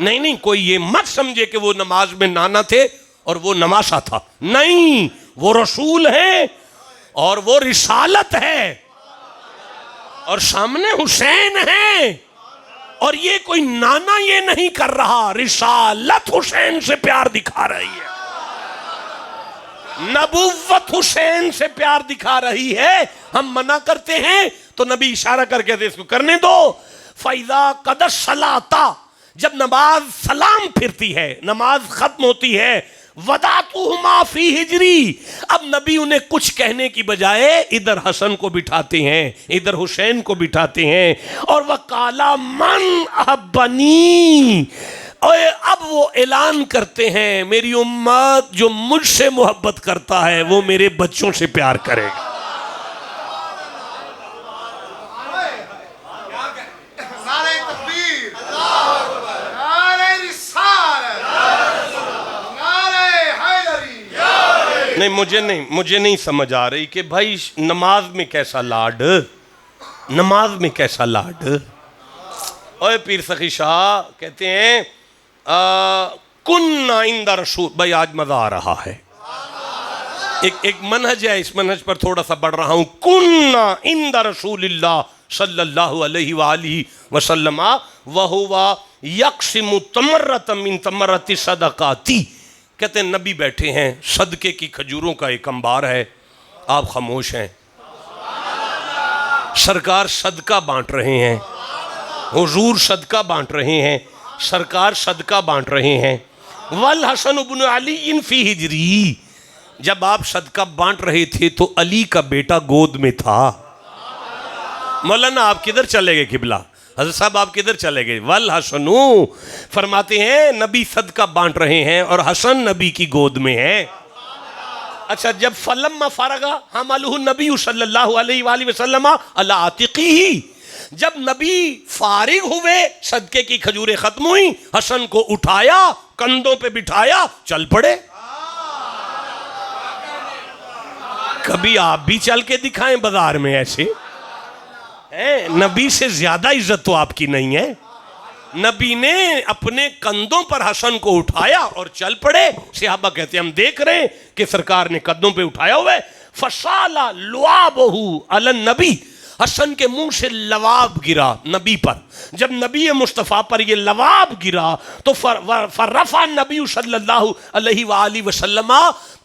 नहीं, कोई ये मत समझे कि वो नमाज में नाना थे और वो नमाशा था। नहीं, वो रसूल हैं और वो रिसालत है, और सामने हुसैन है, और ये कोई नाना ये नहीं कर रहा, रिसालत हुसैन से प्यार दिखा रही है, नबुव्वत हुसैन से प्यार दिखा रही है। हम मना करते हैं तो नबी इशारा करके दे इसको करने दो। फ़इज़ा क़दस सलाता, जब नमाज सलाम फिरती है, नमाज खत्म होती है, वदातुहुमा फी हिजरी, अब नबी उन्हें कुछ कहने की बजाय इधर हसन को बिठाते हैं, इधर हुसैन को बिठाते हैं, और वह काला मन अहब्बनी, और अब वो ऐलान करते हैं मेरी उम्मत जो मुझसे मोहब्बत करता है वो मेरे बच्चों से प्यार करेगा। मुझे नहीं समझ आ रही कि भाई नमाज में कैसा लाड, नमाज में कैसा लाड। ओए पीर सखी शाह कहते हैं कुन्ना इंदा रसूल, भाई आज मजा आ रहा है। एक मनहज है, इस मनहज पर थोड़ा सा बढ़ रहा हूं। कुन्ना इंदा रसूलिल्लाह सल्लल्लाहु अलैहि वालिहि वसल्लम व हुवा यक़सिमु तमर्रतम मिन तमर्रति सदक़ाती, कहते हैं नबी बैठे हैं, सदके की खजूरों का एक अंबार है, आप खामोश हैं, सरकार सदका बांट रहे हैं, हुजूर सदका बांट रहे हैं, सरकार सदका बांट रहे हैं। वल हसन इब्न अली इन फी हिजरी, जब आप सदका बांट रहे थे तो अली का बेटा गोद में था। मौलाना आप किधर चले गए किबला, हज़रत साहब आप किधर चले गए। वल हसनु, फरमाते हैं नबी सदका बांट रहे हैं और हसन नबी की गोद में है। अच्छा, जब फलम्मा फरगा हमलहु नबी सल्लल्लाहु अलैहि वसल्लम अला आतिक़िही, जब नबी फारिग हुए, सदके की खजूरें खत्म हुई, हसन को उठाया, कंधों पे बिठाया, चल पड़े। कभी आप भी चल के दिखाएं बाजार में ऐसे हैं? नबी से ज्यादा इज्जत तो आपकी नहीं है। नबी ने अपने कंधों पर हसन को उठाया और चल पड़े। सहाबा कहते हैं हम देख रहे हैं कि सरकार ने कंधों पे उठाया हुआ है। फसाला लुआबहु अलन नबी, हसन के मुंह से लवाब गिरा नबी पर। जब नबी मुस्तफ़ा पर ये लवाब गिरा तो फरफा नबी सल्लल्लाहु अलैहि वसल्लम,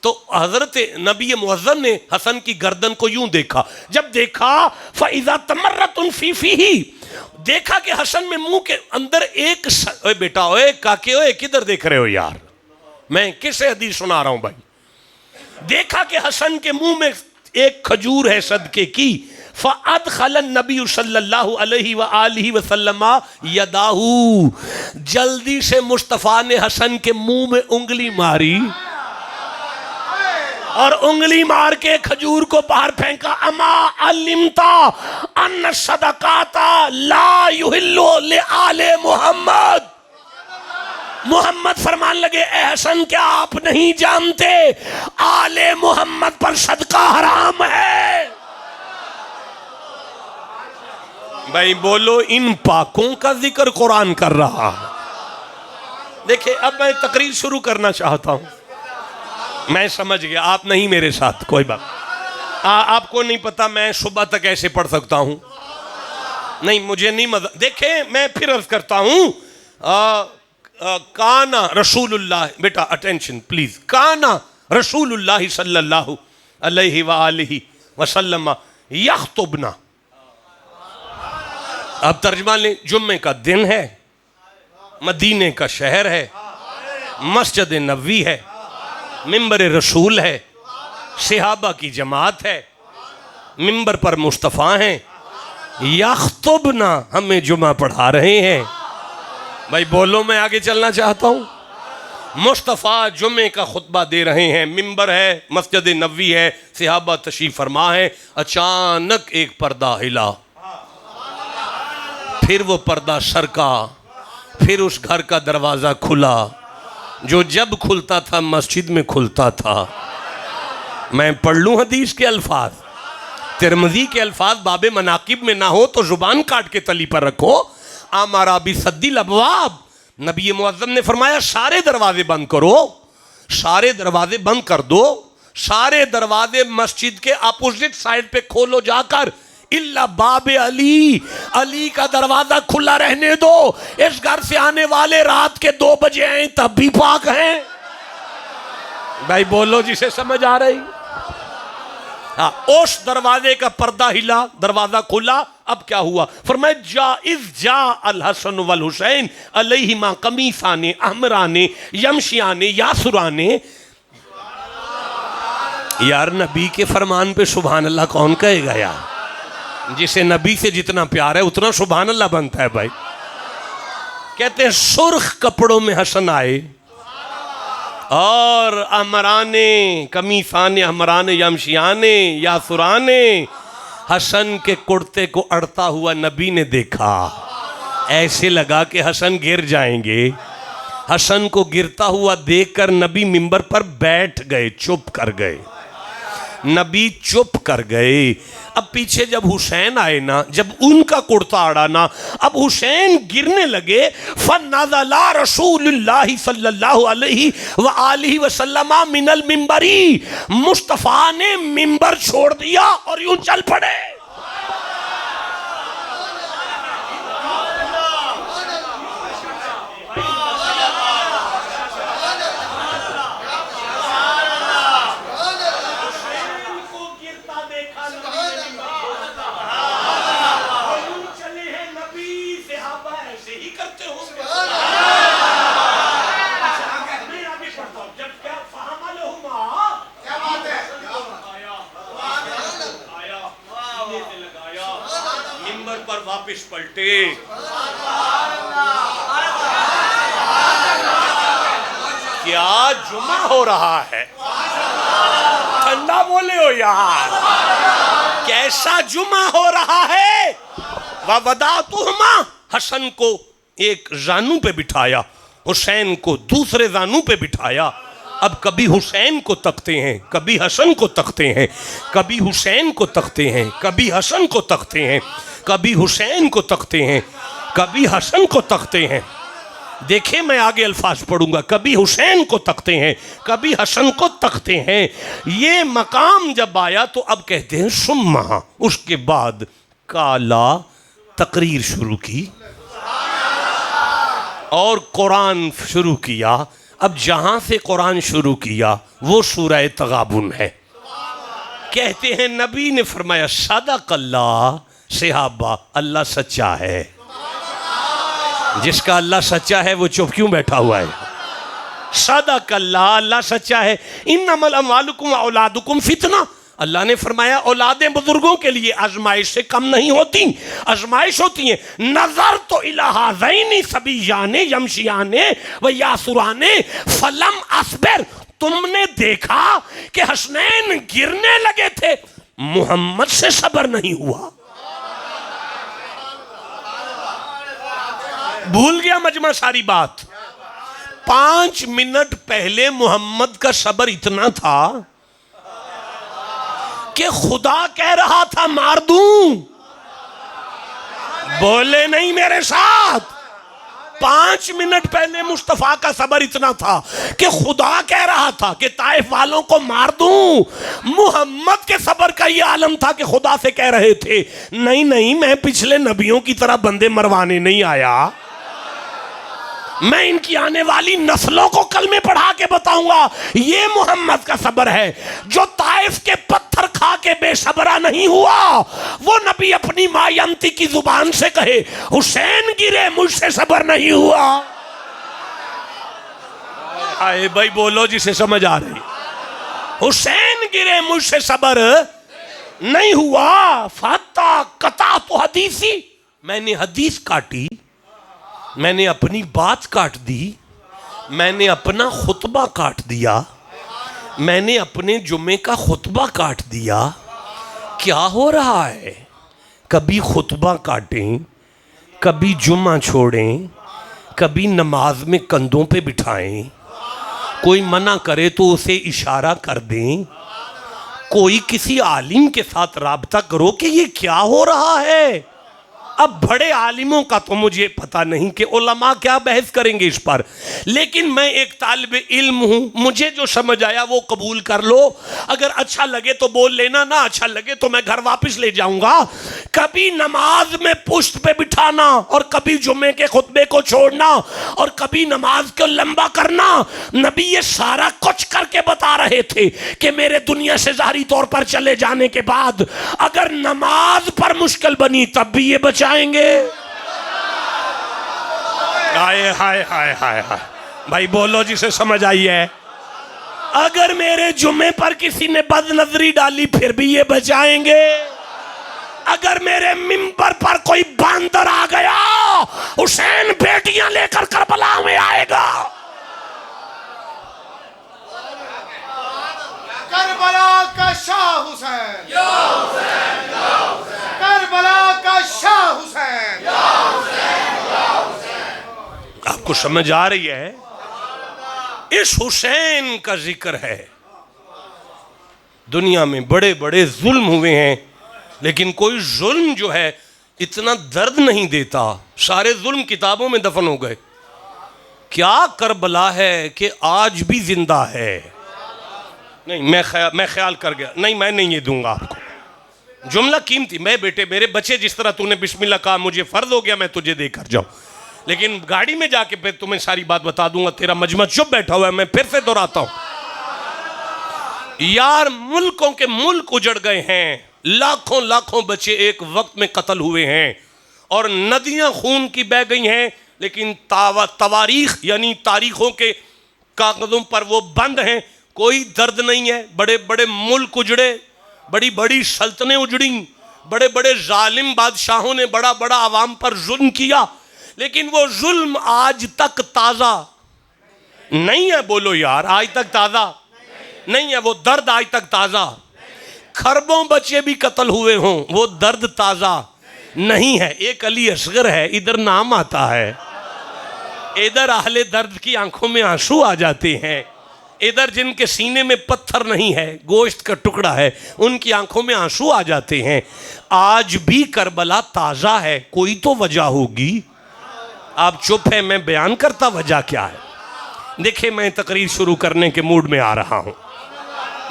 तो हजरत नबी मुअज़्ज़म ने हसन की गर्दन को यूं देखा। जब देखा फ़इज़ा तमर्रतुन फी फीही, देखा कि हसन में मुंह के अंदर एक ओए बेटा, ओए काके, ओए किधर देख रहे हो यार, मैं किसे हदीस सुना रहा हूं भाई। देखा कि हसन के मुंह में एक खजूर है सदके की। फ़अदख़लन नबी सल्लल्लाहु अलैहि वसल्लम यदाहू, जल्दी से मुस्तफ़ा ने हसन के मुंह में उंगली मारी और उंगली मार के खजूर को बाहर फेंका। अमा अलिमता अन्न सदकाता ला युहिल्लु ले आले मोहम्मद। मोहम्मद फरमान लगे, ए हसन क्या आप नहीं जानते आले मोहम्मद पर सदका हराम है? भाई बोलो, इन पाकों का जिक्र कुरान कर रहा। देखिए अब मैं तकरीर शुरू करना चाहता हूं। मैं समझ गया आप नहीं मेरे साथ, कोई बात। आपको नहीं पता मैं सुबह तक ऐसे पढ़ सकता हूं? नहीं, मुझे नहीं मजा। देखे मैं फिर अर्ज करता हूं, काना रसूलुल्लाह, बेटा अटेंशन प्लीज, काना रसूलुल्लाह सल्लल्लाहु अलैहि वसल्लम यख्तुबना। अब तर्जमा लें, जुम्मे का दिन है, मदीने का शहर है, मस्जिद नबवी है, मिंबर रसूल है, सहाबा की जमात है, मिंबर पर मुस्तफ़ा हैं, यख्तुबना हमें जुमा पढ़ा रहे हैं। भाई बोलो, मैं आगे चलना चाहता हूं। मुस्तफ़ा जुमे का खुतबा दे रहे हैं, मिंबर है, मस्जिद नबवी है, सहाबा तशरीफ फरमा है। अचानक एक पर्दा हिला, फिर वो पर्दा सरका, फिर उस घर का दरवाज़ा खुला जो जब खुलता था मस्जिद में खुलता था। मैं पढ़ लूँ हदीस के अल्फाज, तिरमिज़ी के अल्फाज बाबे मनाकिब में ना हो तो जुबान काट के तली पर रखो। आमारा भी सद्दिल अबवाब, नबी मुअज़्ज़म ने फरमाया सारे दरवाजे बंद करो, सारे दरवाजे बंद कर दो, सारे दरवाजे मस्जिद के अपोजिट साइड पे खोलो जाकर, इल्ला बाबे अली, अली का दरवाजा खुला रहने दो। इस घर से आने वाले रात के 2 बजे आए तब भी पाक हैं। भाई बोलो जिसे समझ आ रही। हाँ, उस दरवाजे का पर्दा हिला, दरवाजा खुला। अब क्या हुआ? फरमाया जाइज जा अल हसन वल हुसैन अलैहिमा कमीसाने अहमराने यमशियाने यासुराने। यार नबी के फरमान पे सुभान अल्लाह कौन कहेगा यार? जिसे नबी से जितना प्यार है उतना सुभान अल्लाह बनता है भाई। कहते हैं सुर्ख कपड़ों में हसन आए और अमराने कमीसाने अमराने यमशियाने यासुराने, हसन के कुर्ते को अड़ता हुआ नबी ने देखा। ऐसे लगा कि हसन गिर जाएंगे। हसन को गिरता हुआ देखकर नबी मिंबर पर बैठ गए, चुप कर गए। नबी चुप कर गए। अब पीछे जब हुसैन आए ना, जब उनका कुर्ता अड़ा ना, अब हुसैन गिरने लगे। फनज़ला रसूलुल्लाह सल्लल्लाहु अलैहि वसल्लम मिनल मिंबरी, मुस्तफ़ा ने मिंबर छोड़ दिया और यूं चल पड़े। वापिस पलटे। क्या जुमा हो रहा है? ठंडा बोले हो यार, कैसा जुमा हो रहा है? ववदातुहुमा, हसन को एक जानू पे बिठाया, हुसैन को दूसरे जानू पे बिठाया। अब कभी हुसैन को तकते हैं, कभी हसन को तकते हैं, कभी हुसैन को तकते हैं, कभी हसन को तकते हैं, कभी हुसैन को तकते हैं, कभी हसन को तकते हैं। देखे मैं आगे अल्फाज पढ़ूंगा, कभी हुसैन को तकते हैं, कभी हसन को तकते हैं। ये मकाम जब आया तो अब कहते हैं सुम्मा, उसके बाद काला तकरीर शुरू की और कुरान शुरू किया। अब जहां से कुरान शुरू किया वो सूरह तगाबुन है। कहते हैं नबी ने फरमाया सदक़ल्लाह, सहाबा अल्लाह सच्चा है। जिसका अल्लाह सच्चा है वो चुप क्यों बैठा हुआ है? सदक़ल्लाह, अल्लाह सच्चा है। इन्नमल अमवालुकुम व औलादुकुम फितना, अल्लाह ने फरमाया औलादें बुजुर्गों के लिए आजमाइश से कम नहीं होती, आजमाइश होती है। नजर तो इला हाज़ैनी सबीयाने यमशियाने व यासुराने फलम अस्बिर, तुमने देखा कि हसनैन गिरने लगे थे, मोहम्मद से सब्र नहीं हुआ। भूल गया मजमा सारी बात। 5 मिनट पहले मोहम्मद का सब्र इतना था कि खुदा कह रहा था मार दूं, बोले नहीं मेरे साथ। 5 मिनट पहले मुस्तफा का सब्र इतना था कि खुदा कह रहा था कि ताइफ वालों को मार दूं। मोहम्मद के सब्र का यह आलम था कि खुदा से कह रहे थे नहीं नहीं, मैं पिछले नबियों की तरह बंदे मरवाने नहीं आया, मैं इनकी आने वाली नस्लों को कलमे पढ़ा के बताऊंगा। ये मोहम्मद का सब्र है। जो ताइफ के पत्थर खा के बेसब्रा नहीं हुआ, वो नबी अपनी मायंती की जुबान से कहे हुसैन गिरे मुझसे सब्र नहीं हुआ। आए भाई बोलो जिसे समझ आ रही। हुसैन गिरे मुझसे सब्र नहीं हुआ। फता कता तो हदीसी, मैंने हदीस काटी, मैंने अपनी बात काट दी, मैंने अपना खुतबा काट दिया, मैंने अपने जुम्मे का खुतबा काट दिया। क्या हो रहा है? कभी खुतबा काटें, कभी जुम्मा छोड़ें, कभी नमाज में कंधों पे बिठाएं, कोई मना करे तो उसे इशारा कर दें, कोई किसी आलिम के साथ राब्ता करो कि ये क्या हो रहा है। अब बड़े आलिमों का तो मुझे पता नहीं कि उलमा क्या बहस करेंगे इस पर, लेकिन मैं एक तालिब इल्म हूं, मुझे जो समझ आया वो कबूल कर लो। अगर अच्छा लगे तो बोल लेना, ना अच्छा लगे तो मैं घर वापस ले जाऊंगा। कभी नमाज में पुश्त पे बिठाना और कभी जुम्मे के खुतबे को छोड़ना और कभी नमाज को लंबा करना, नबी ये सारा कुछ करके बता रहे थे कि मेरे दुनिया से ज़ाहिरी तौर पर चले जाने के बाद अगर नमाज पर मुश्किल बनी तब भी ये बचाएंगे। हाय हाय हाय हाय हाय, भाई बोलो जिसे समझ आई है। अगर मेरे जुम्मे पर किसी ने बदनजरी डाली फिर भी ये बचाएंगे। अगर मेरे मिंबर पर कोई बांदर आ गया, हुसैन बेटियां लेकर करबला में आएगा। करबला का शाह हुसैन, या हुसैन, या हुसैन। करबला का शाह हुसैन, या हुसैन, या हुसैन। आपको समझ आ रही है? इस हुसैन का जिक्र है। दुनिया में बड़े बड़े जुल्म हुए हैं, लेकिन कोई जुल्म जो है इतना दर्द नहीं देता। सारे जुल्म किताबों में दफन हो गए। क्या करबला है कि आज भी जिंदा है? नहीं, मैं ख्याल कर गया, नहीं मैं नहीं ये दूंगा आपको। जुमला कीमती, मैं बेटे मेरे बच्चे जिस तरह तूने बिस्मिल्लाह कहा मुझे फर्ज हो गया मैं तुझे देकर जाऊं, लेकिन गाड़ी में जाके फिर तुम्हें सारी बात बता दूंगा। तेरा मजमा चुप बैठा हुआ है, मैं फिर से दोहराता हूं यार, मुल्कों के मुल्क उजड़ गए हैं, लाखों लाखों बच्चे एक वक्त में कत्ल हुए हैं और नदियां खून की बह गई हैं, लेकिन तवारीख यानी तारीखों के कागजों पर वो बंद हैं। कोई दर्द नहीं है। बड़े बड़े मुल्क उजड़े, बड़ी बड़ी सल्तनें उजड़ी, बड़े बड़े जालिम बादशाहों ने बड़ा बड़ा आवाम पर जुल्म किया, लेकिन वो जुल्म आज तक ताज़ा नहीं है। बोलो यार, आज तक ताज़ा नहीं है। वो दर्द आज तक ताज़ा। खरबों बच्चे भी कत्ल हुए हों, वो दर्द ताज़ा। नहीं है, एक अली असगर है, इधर नाम आता है, इधर अहले दर्द की आंखों में आंसू आ जाते हैं, इधर जिनके सीने में पत्थर नहीं है, गोश्त का टुकड़ा है, उनकी आंखों में आंसू आ जाते हैं। आज भी करबला ताज़ा है, कोई तो वजह होगी। आप चुप है, मैं बयान करता वजह क्या है। देखिए, मैं तकरीर शुरू करने के मूड में आ रहा हूँ।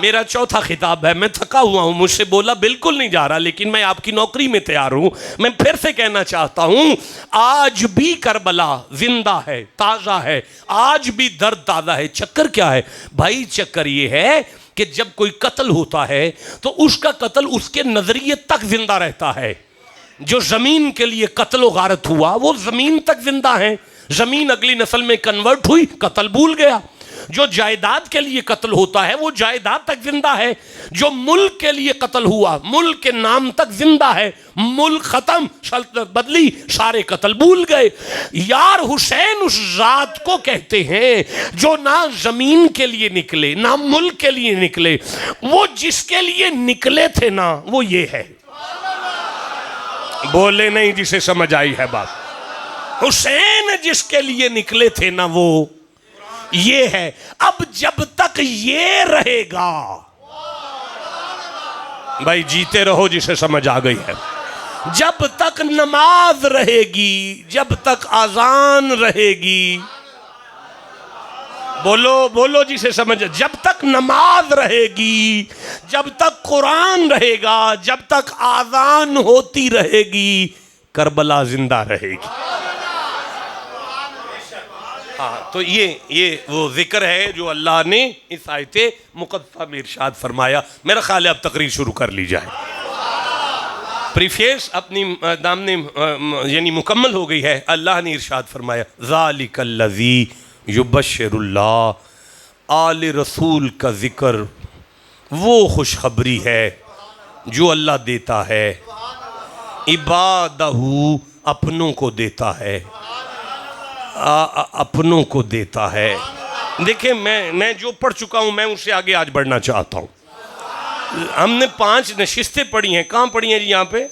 मेरा चौथा खिताब है, मैं थका हुआ हूँ, मुझसे बोला बिल्कुल नहीं जा रहा, लेकिन मैं आपकी नौकरी में तैयार हूँ। मैं फिर से कहना चाहता हूँ, आज भी करबला जिंदा है, ताज़ा है, आज भी दर्द ताज़ा है। चक्कर क्या है भाई? चक्कर ये है कि जब कोई कत्ल होता है तो उसका कत्ल उसके नज़रिए तक जिंदा रहता है। जो ज़मीन के लिए कत्ल व गारत हुआ वो ज़मीन तक जिंदा है, ज़मीन अगली नस्ल में कन्वर्ट हुई, कत्ल भूल गया। जो जायदाद के लिए कत्ल होता है वो जायदाद तक जिंदा है। जो मुल्क के लिए कत्ल हुआ मुल्क के नाम तक जिंदा है। मुल्क खत्म, सल्तनत बदली, सारे कत्ल भूल गए। यार हुसैन उस जात को कहते हैं जो ना जमीन के लिए निकले ना मुल्क के लिए निकले, वो जिसके लिए निकले थे ना वो ये है। बोले नहीं, जिसे समझ आई है बात। हुसैन जिसके लिए निकले थे ना वो ये है। अब जब तक ये रहेगा भाई, जीते रहो, जिसे समझ आ गई है। जब तक नमाज रहेगी, जब तक आजान रहेगी, बोलो बोलो जिसे समझ, जब तक नमाज रहेगी, जब तक कुरान रहेगा, जब तक आजान होती रहेगी, करबला जिंदा रहेगी। हाँ, तो ये वो जिक्र है जो अल्लाह ने इस आयते मुक़द्दसा में इरशाद फरमाया। मेरा ख्याल है अब तकरीर शुरू कर ली जाए। प्रीफेस अपनी दामने यानी मुकम्मल हो गई है। अल्लाह ने इरशाद फरमाया, ज़ालिकल्लज़ी युबश्शिरुल्लाह आले रसूल का ज़िक्र, वो खुशखबरी है जो अल्लाह देता है, इबादहू अपनों को देता है, अपनों को देता है। देखिए, मैं जो पढ़ चुका हूँ मैं उससे आगे आज बढ़ना चाहता हूँ। हमने 5 नशिस्तें पढ़ी हैं। कहाँ पढ़ी हैं जी? यहाँ पे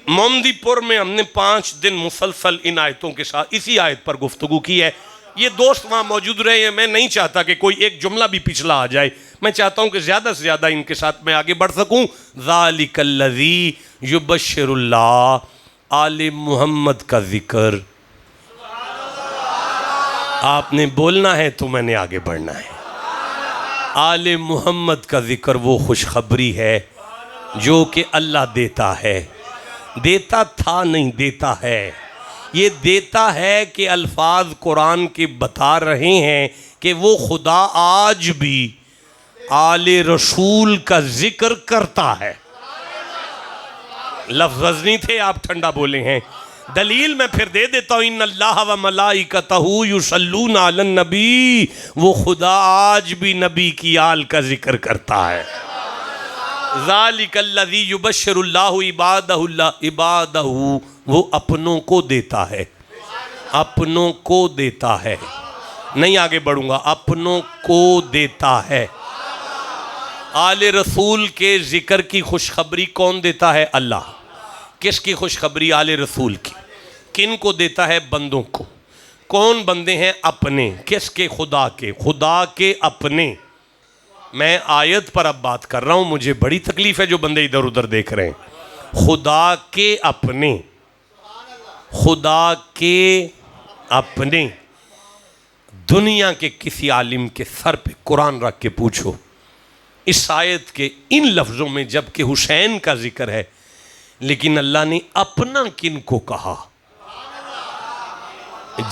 मोमदीपुर में हमने 5 दिन मुसलसल इन आयतों के साथ इसी आयत पर गुफ्तगू की है। ये दोस्त वहाँ मौजूद रहे हैं। मैं नहीं चाहता कि कोई एक जुमला भी पिछला आ जाए। मैं चाहता हूँ कि ज़्यादा से ज़्यादा इनके साथ मैं आगे बढ़ सकूँ। ज़ालिकल्लज़ी युबश्शिरुल्लाह आले मोहम्मद का जिक्र। आपने बोलना है तो मैंने आगे बढ़ना है। आले मोहम्मद का जिक्र वो खुशखबरी है जो कि अल्लाह देता है। देता था नहीं, देता है। ये देता है कि अल्फाज कुरान के बता रहे हैं कि वो खुदा आज भी आले रसूल का जिक्र करता है। लफ्ज़ नहीं थे, आप ठंडा बोले हैं। दलील मैं फिर दे देता हूँ, इन्नल्लाह व मलाइकतहू युसल्लूना अलन नबी, वो खुदा आज भी नबी की आल का जिक्र करता है। ज़ालिकल्लज़ी युबश्शिरुल्लाहु इबादहू, वो अपनों को देता है, अपनों को देता है। नहीं आगे बढ़ूंगा, अपनों को देता है। आले रसूल के जिक्र की खुशखबरी कौन देता है? अल्लाह। किसकी खुशखबरी? आले रसूल की। किन को देता है? बंदों को। कौन बंदे हैं? अपने। किसके? खुदा के। खुदा के अपने। मैं आयत पर अब बात कर रहा हूँ, मुझे बड़ी तकलीफ है जो बंदे इधर उधर देख रहे हैं। खुदा के अपने, खुदा के अपने। दुनिया के किसी आलिम के सर पे कुरान रख के पूछो इस आयत के इन लफ्ज़ों में, जबकि हुसैन का जिक्र है, लेकिन अल्लाह ने अपना किन को कहा?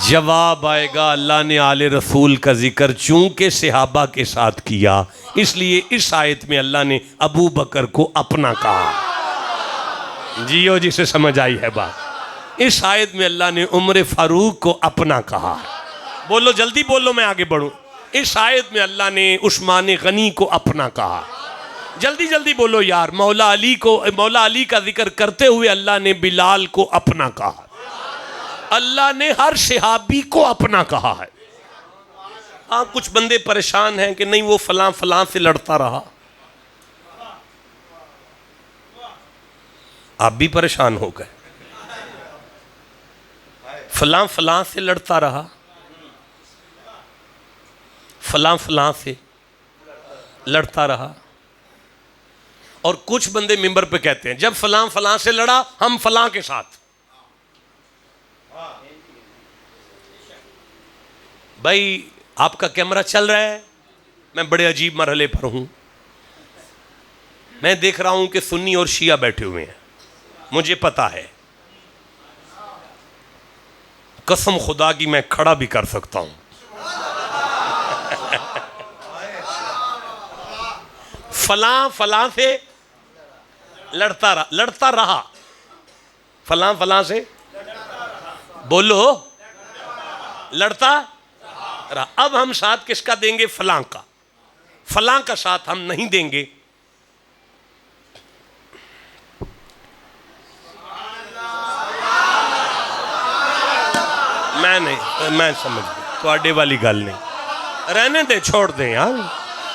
जवाब आएगा, अल्लाह ने आले रसूल का जिक्र चूंकि सहाबा के साथ किया, इसलिए इस आयत में अल्लाह ने अबू बकर को अपना कहा। जियो, जिसे समझ आई है बात। इस आयत में अल्लाह ने उमर फारूक को अपना कहा। बोलो जल्दी बोलो, मैं आगे बढ़ूं। इस आयत में अल्लाह ने उस्मान गनी को अपना कहा। जल्दी जल्दी बोलो यार। मौला अली का जिक्र करते हुए अल्लाह ने बिलाल को अपना कहा। अल्लाह ने हर सहाबी को अपना कहा है। हाँ, कुछ बंदे परेशान हैं कि नहीं वो फलां फलां से लड़ता रहा। आप भी परेशान हो गए। फलां फलां से लड़ता रहा, फलां फलां से लड़ता रहा। और कुछ बंदे मिंबर पे कहते हैं जब फलां फलां से लड़ा हम फलां के साथ। भाई आपका कैमरा चल रहा है, मैं बड़े अजीब मरहले पर हूं। मैं देख रहा हूं कि सुन्नी और शिया बैठे हुए हैं, मुझे पता है, कसम खुदा की मैं खड़ा भी कर सकता हूं। फलां फलां से लड़ता रहा, फलां फलां से बोलो लड़ता रहा। अब हम साथ किसका देंगे? फलां का। फलां का साथ हम नहीं देंगे। मैं समझ गया तुहाडे वाली गल नहीं, रहने दे, छोड़ दे यार,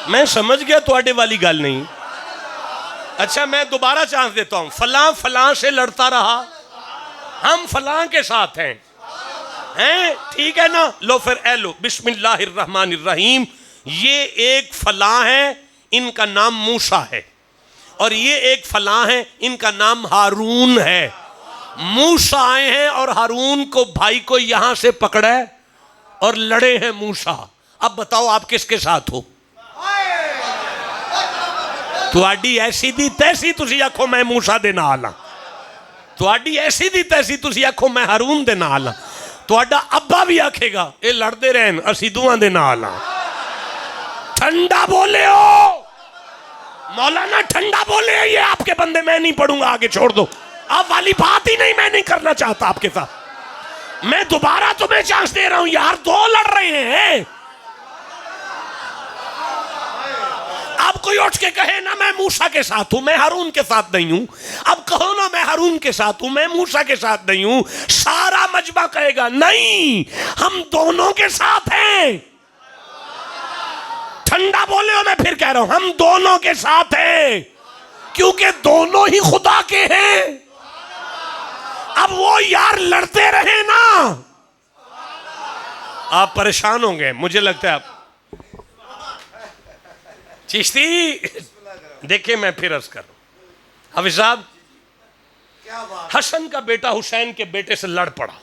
मैं समझ गया तुहाडे वाली गल नहीं। अच्छा मैं दोबारा चांस देता हूं। फलां फलां से लड़ता रहा, हम फलां के साथ हैं, ठीक है ना? लो फिर ए लो, बिस्मिल्लाहिर्रहमानिर्रहीम। ये एक फलां है, इनका नाम मूसा है, और ये एक फलां है, इनका नाम हारून है। मूसा आए हैं और हारून को भाई को यहां से पकड़ा है और लड़े हैं मूसा। अब बताओ आप किसके साथ हो? तुहाडी ऐसी दी तैसी तुसी आखो मैं मूसा दे नाल हां, तुहाडी ऐसी दी तैसी तुसी आखो मैं हारून दे नाल हां। तुहाडा अब्बा भी आखेगा ये लड़ते रहन असी दोवां दे नाल हां। ठंडा बोले हो मौलाना, ठंडा बोले। ये आपके बंदे, मैं नहीं पढ़ूंगा आगे, छोड़ दो। अब वाली बात ही नहीं, मैं नहीं करना चाहता आपके साथ। मैं दोबारा तुम्हें चांस दे रहा हूं यार, दो लड़ रहे हैं। अब कोई उठ के कहे ना मैं मूसा के साथ हूं, मैं हारून के साथ नहीं हूं। अब कहो ना मैं हारून के साथ हूं, मैं मूसा के साथ नहीं हूं। सारा मजमा कहेगा नहीं, हम दोनों के साथ हैं। ठंडा बोले हो, मैं फिर कह रहा हूं हम दोनों के साथ हैं, क्योंकि दोनों ही खुदा के हैं। अब वो यार लड़ते रहे ना, आप परेशान होंगे, मुझे लगता है आप। चिश्ती देखिए, मैं फिर अर्ज कर रहा हूं, हाफिज साहब, हसन का बेटा हुसैन के बेटे से लड़ पड़ा।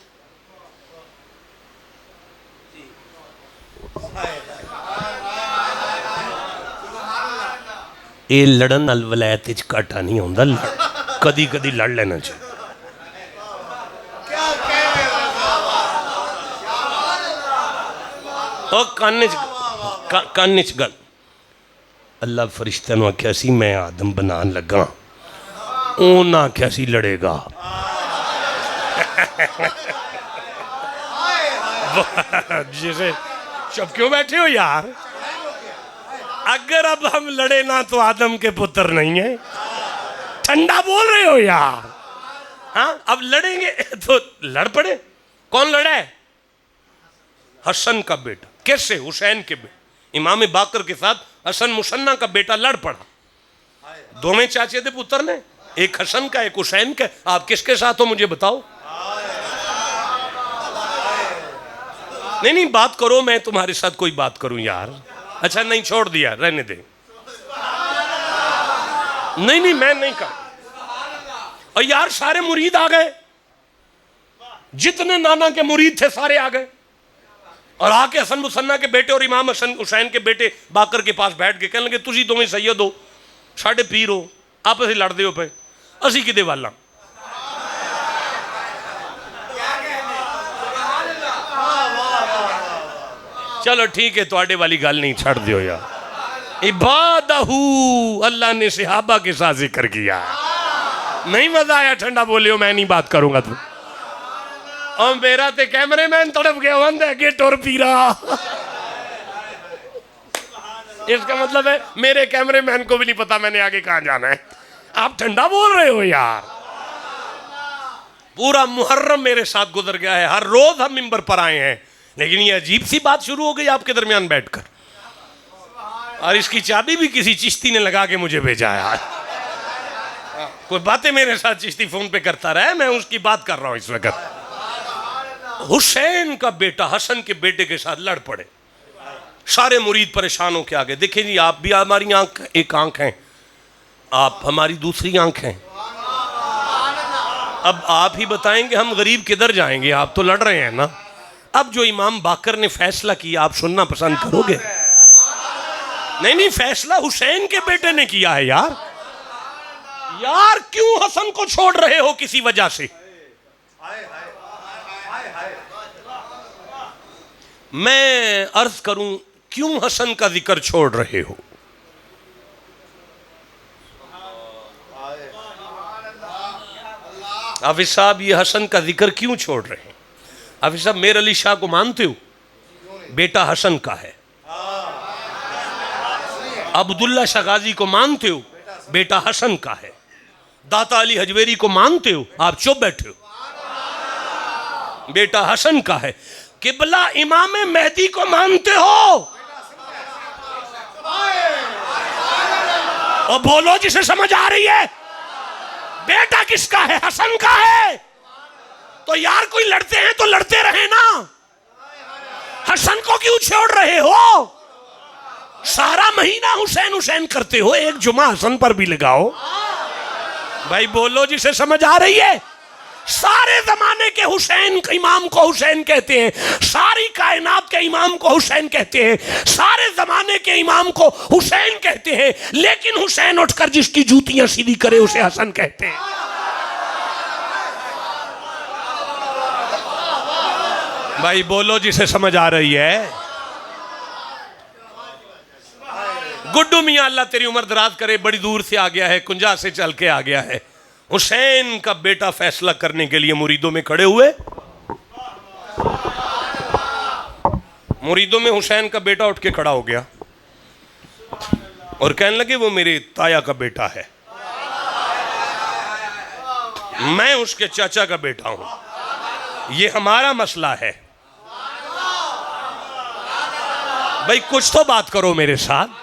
ये लड़न नाल वलैत विच घाटा नहीं होंदा, कदी कदी लड़ लेना चाहिए। कान च गल, अल्लाह फरिश्ते नूं आख्या सी मैं आदम बनान लगा, उन्हें आख्या सी लड़ेगा। जिसे चुप क्यों बैठे हो यार? अगर अब हम लड़े ना तो आदम के पुत्र नहीं है। ठंडा बोल रहे हो यार? हाँ, अब लड़ेंगे तो लड़ पड़े। कौन लड़ा है? हसन का बेटा। कैसे? हुसैन के बेटे इमाम बाकर के साथ हसन मुसन्ना का बेटा लड़ पड़ा। दोवें चाचे दे पुत्र ने, एक हसन का एक हुसैन का। आप किसके साथ हो मुझे बताओ? नहीं बात करो, मैं तुम्हारे साथ कोई बात करूं यार। अच्छा नहीं, छोड़ दिया, रहने दे। नहीं मैं नहीं कर। और यार सारे मुरीद आ गए, जितने नाना के मुरीद थे सारे आ गए, और आके हसन मुसन्ना के बेटे और इमाम हसन हुसैन के बेटे बाकर के पास बैठ के कहने लगे तुसी दोवें सैयद हो, साढ़े पीर हो, आपस में लड़ते हो पे, असी किदे वाला। चलो ठीक है, तुहाडे वाली गल नहीं, छड़ दियो यार। इबादहू, अल्लाह ने सहाबा के साथ जिक्र किया। नहीं मजा आया? ठंडा बोलियो, मैं नहीं बात करूंगा तू। और मेरा ते कैमरे मैन तड़प गया, अगे टुर पीरा। इसका मतलब है मेरे कैमरे मैन को भी नहीं पता मैंने आगे कहां जाना है। आप ठंडा बोल रहे हो यार। पूरा मुहर्रम मेरे साथ गुजर गया है, हर रोज हम मिंबर पर आए हैं, लेकिन ये अजीब सी बात शुरू हो गई आपके दरमियान बैठकर। और इसकी चाबी भी किसी चिश्ती ने लगा के मुझे भेजा है। कोई बातें मेरे साथ चिश्ती फोन पे करता रहे, मैं उसकी बात कर रहा हूं इस वक्त। हुसैन का बेटा हसन के बेटे के साथ लड़ पड़े, सारे मुरीद परेशान होके आगे। देखें जी, आप भी हमारी आंख, एक आंख हैं, आप हमारी दूसरी आंख हैं। अब आप ही बताएंगे हम गरीब किधर जाएंगे, आप तो लड़ रहे हैं ना। अब जो इमाम बाकर ने फैसला किया, आप सुनना पसंद करोगे? नहीं नहीं, फैसला हुसैन के बेटे ने किया है यार। यार क्यों हसन को छोड़ रहे हो किसी वजह से? मैं अर्ज करूं, क्यों हसन का जिक्र छोड़ रहे हो? हाफिज साहब, ये हसन का जिक्र क्यों छोड़ रहे हैं? हाफिज साहब, मेर अली शाह को मानते हो? बेटा हसन का है। अब्दुल्ला शगाजी को मानते हो? बेटा हसन का है। दाता अली हजवेरी को मानते हो? आप चुप बैठे हो। बेटा हसन का है। किबला इमाम मेहदी को मानते हो? और बोलो जिसे समझ आ रही है। बेटा किसका है? हसन का है। तो यार कोई लड़ते हैं तो लड़ते रहे ना, हसन को क्यों छोड़ रहे हो? सारा महीना हुसैन हुसैन करते हो, एक जुमा हसन पर भी लगाओ। भाई बोलो जिसे समझ आ रही है। सारे जमाने के हुसैन के इमाम को हुसैन कहते हैं, सारी कायनात के इमाम को हुसैन कहते हैं, सारे जमाने के इमाम को हुसैन कहते हैं, लेकिन हुसैन उठकर जिसकी जूतियां सीधी करे उसे हसन कहते हैं। भाई बोलो जिसे समझ आ रही है। गुड्डू मियां अल्लाह तेरी उम्र दराज करे, बड़ी दूर से आ गया है, कुंजा से चल के आ गया है। हुसैन का बेटा फैसला करने के लिए मुरीदों में खड़े हुए। मुरीदों में हुसैन का बेटा उठ के खड़ा हो गया और कहने लगे वो मेरे ताया का बेटा है, मैं उसके चाचा का बेटा हूं, ये हमारा मसला है। भाई कुछ तो बात करो मेरे साथ।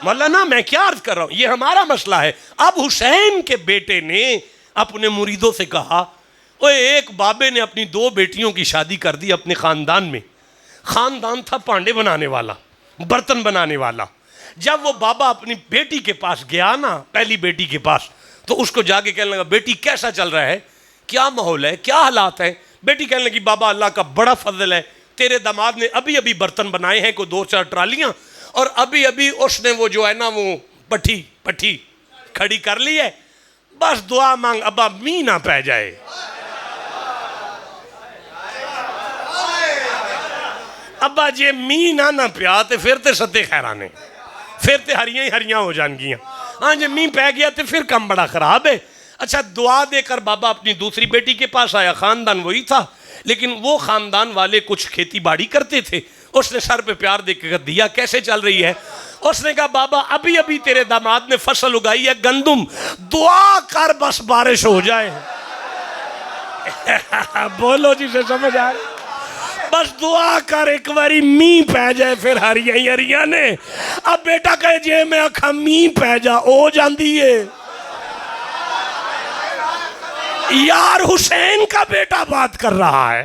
मौलाना मैं क्या अर्ज कर रहा हूं, ये हमारा मसला है। अब हुसैन के बेटे ने अपने मुरीदों से कहा, ओए एक बाबे ने अपनी 2 बेटियों की शादी कर दी अपने खानदान में। खानदान था पांडे बनाने वाला, बर्तन बनाने वाला। जब वो बाबा अपनी बेटी के पास गया ना, पहली बेटी के पास, तो उसको जाके कहने लगा, बेटी कैसा चल रहा है, क्या माहौल है, क्या हालात है? बेटी कहने लगी, बाबा अल्लाह का बड़ा फजल है, तेरे दामाद ने अभी अभी बर्तन बनाए हैं, कोई 2-4 ट्रालियां, और अभी अभी उसने वो जो है ना वो पट्टी खड़ी कर ली है, बस दुआ मांग अब्बा मी ना पै जाए। अब्बा जे मी ना पिया तो फिर ते सत्ते खैराने, फिर ते हरियां ही हरियां हो जाएंगियां। हाँ जे मी पै गया तो फिर काम बड़ा खराब है। अच्छा, दुआ देकर बाबा अपनी दूसरी बेटी के पास आया। खानदान वही था, लेकिन वो खानदान वाले कुछ खेती बाड़ी करते थे। उसने सर पे प्यार देकर दिया, कैसे चल रही है? उसने कहा, बाबा अभी अभी तेरे दामाद ने फसल उगाई है गंदुम, दुआ कर बस बारिश हो जाए। बोलो जिसे समझ आ रही, बस दुआ कर एक बारी मी पै जाए, फिर हरिया ही हरिया ने। अब बेटा कहे जे मैं आखा मी पै जा, हो जाती है। यार हुसैन का बेटा बात कर रहा है,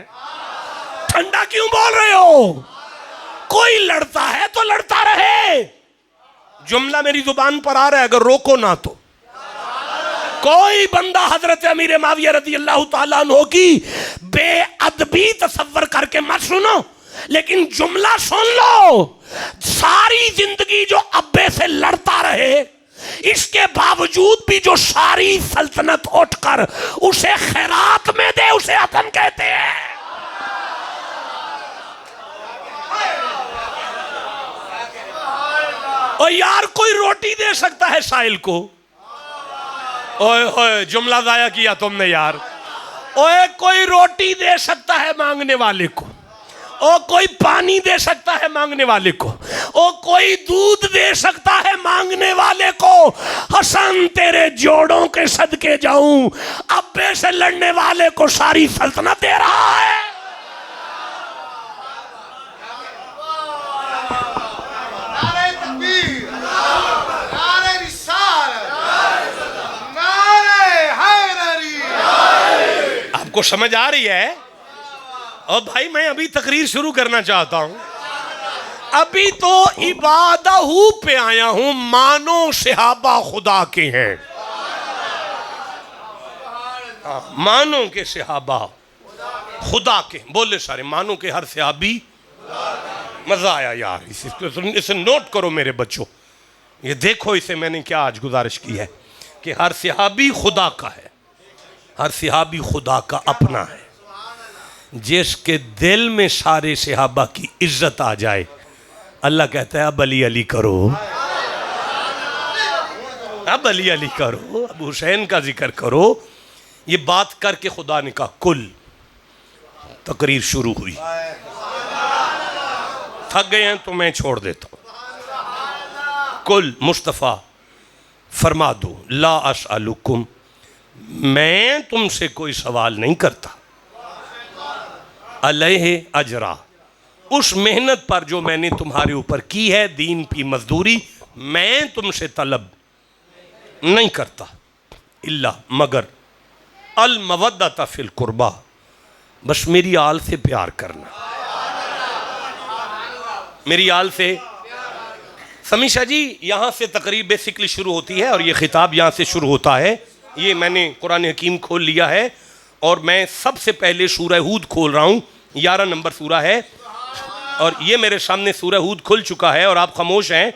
ठंडा क्यों बोल रहे हो? कोई लड़ता है तो लड़ता रहे। जुमला मेरी जुबान पर आ रहा है, अगर रोको ना तो। कोई बंदा हजरत अमीर माविया रज़ी अल्लाह ताला अन्हु की बेअदबी तसव्वुर करके मत सुनो, लेकिन जुमला सुन लो। सारी जिंदगी जो अब्बे से लड़ता रहे, इसके बावजूद भी जो सारी सल्तनत उठकर उसे खैरात में दे, उसे हसन कहते हैं। और यार कोई रोटी दे सकता है साहिल को? ओए होए, जुमला जाया किया तुमने यार। ओए कोई रोटी दे सकता है मांगने वाले को, ओ कोई पानी दे सकता है मांगने वाले को, ओ कोई दूध दे सकता है मांगने वाले को। हसन तेरे जोड़ों के सदके जाऊं, अब्बे से लड़ने वाले को सारी सल्तनत दे रहा है। नारे तकबीर, नारे रिसालत, सबको समझ आ रही है? और भाई मैं अभी तकरीर शुरू करना चाहता हूं, अभी तो इबादहू पे आया हूं। मानो सहाबा खुदा के हैं, मानो के सहाबा खुदा के। बोले सारे मानो के हर सहाबी। मजा आया यार, इसे नोट करो मेरे बच्चों, ये देखो इसे मैंने क्या आज गुजारिश की है कि हर सहाबी खुदा का है, हर सहाबी खुदा का अपना है। जिसके दिल में सारे सहाबा की इज्जत आ जाए, अल्लाह कहता है अब अली अली करो, अब अली अली करो, अब हुसैन का जिक्र करो। ये बात करके खुदा ने कहा कुल। तकरीर शुरू हुई, थक गए हैं तो मैं छोड़ देता हूं। कुल मुस्तफ़ा फरमा दो, ला अस्अलुकुम, मैं तुमसे कोई सवाल नहीं करता, अलैहि अजरा, उस मेहनत पर जो मैंने तुम्हारे ऊपर की है, दीन की मजदूरी, मैं तुमसे तलब नहीं करता। इल्ला मगर अल मवद्दत फिल कुर्बा, बस मेरी आल से प्यार करना, मेरी आल से। समीशा जी यहाँ से तकरीर बेसिकली शुरू होती है और ये खिताब यहाँ से शुरू होता है। ये मैंने कुरान हकीम खोल लिया है और मैं सबसे पहले सूरह हूद खोल रहा हूँ। 11 नंबर सूरह है और ये मेरे सामने सूरह हूद खुल चुका है और आप खामोश हैं।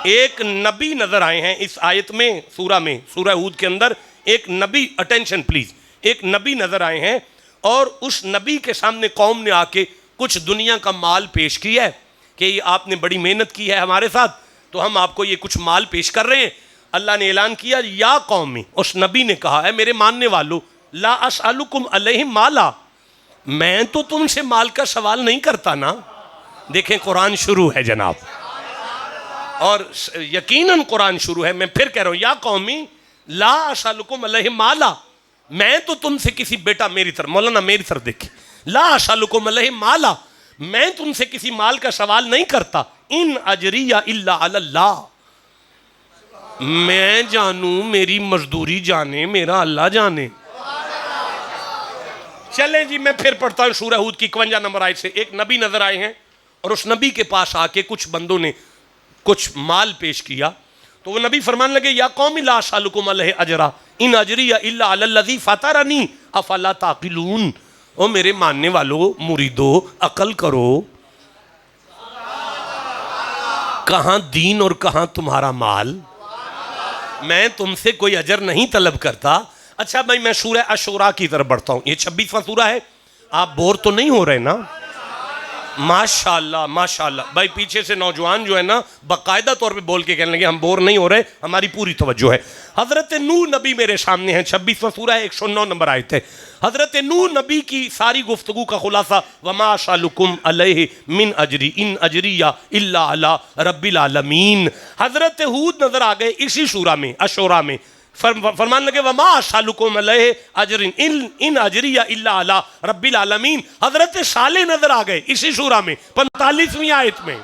एक नबी नजर आए हैं इस आयत में, सूरह में, सूरह हूद के अंदर एक नबी, अटेंशन प्लीज, एक नबी नजर आए हैं और उस नबी के सामने कौम ने आके कुछ दुनिया का माल पेश किया है कि आपने बड़ी मेहनत की है हमारे साथ, तो हम आपको ये कुछ माल पेश कर रहे हैं। अल्लाह ने ऐलान किया, या कौमी, उस नबी ने कहा है मेरे मानने वालों, ला अस्अलुकुम अलैहि माला, मैं तो तुमसे माल का सवाल नहीं करता ना। देखें कुरान शुरू है जनाब, और यकीनन कुरान शुरू है। मैं फिर कह रहा हूं, या कौमी ला अस्अलुकुम अलैहि माला, मैं तो तुमसे किसी, बेटा मेरी तरफ, मौलाना मेरी तरफ देखिए, ला अस्अलुकुम अलैहि माला, मैं तुमसे किसी माल का सवाल नहीं करता। इन अजरिया इल्ला अल्लाह, मैं जानू, मेरी मजदूरी जाने, मेरा अल्लाह जाने। चले जी मैं फिर पढ़ता हूं सूरह हूद की 51 नंबर आयत से। एक नबी नजर आए हैं और उस नबी के पास आके कुछ बंदों ने कुछ माल पेश किया, तो वो नबी फरमान लगे, या कौमी ला अस्अलुकुम अलैहि अजरा इन अजरिया इल्ला अल्लज़ी फतरनी अफला ताक़िलून, ओ मेरे मानने वालों, मुरीदो, अकल करो, कहां दीन और कहां तुम्हारा माल। मैं तुमसे कोई अजर नहीं तलब करता। अच्छा भाई मैं सूरह अशूरा की तरफ बढ़ता हूं, ये 26वां सूरा है। आप बोर तो नहीं हो रहे ना? माशाल्लाह माशाल्लाह। भाई पीछे से नौजवान जो है ना बाकायदा तौर पे बोल के कहने लगे हम बोर नहीं हो रहे, हमारी पूरी तवज्जो है। हजरत नूह नबी मेरे सामने है, 26वां सूरा है, 109 नंबर आयत है। हजरत नूह नबी की सारी गुफ्तगू का खुलासा, वमा अस्अलुकुम अलैहि मिन अजरी इन अजरिया इल्ला अला रब्बिल आलमीन। हजरत हूद नजर आ गए इसी सूरा में, अशूरा में, फरमान लगे, वमा अस्अलुकुम अलैहि अजरिन इन अजरिया इल्ला अला रब्बिल आलमीन। हजरत साले नजर आ गए इसी सूरा में, 45वीं आयत में।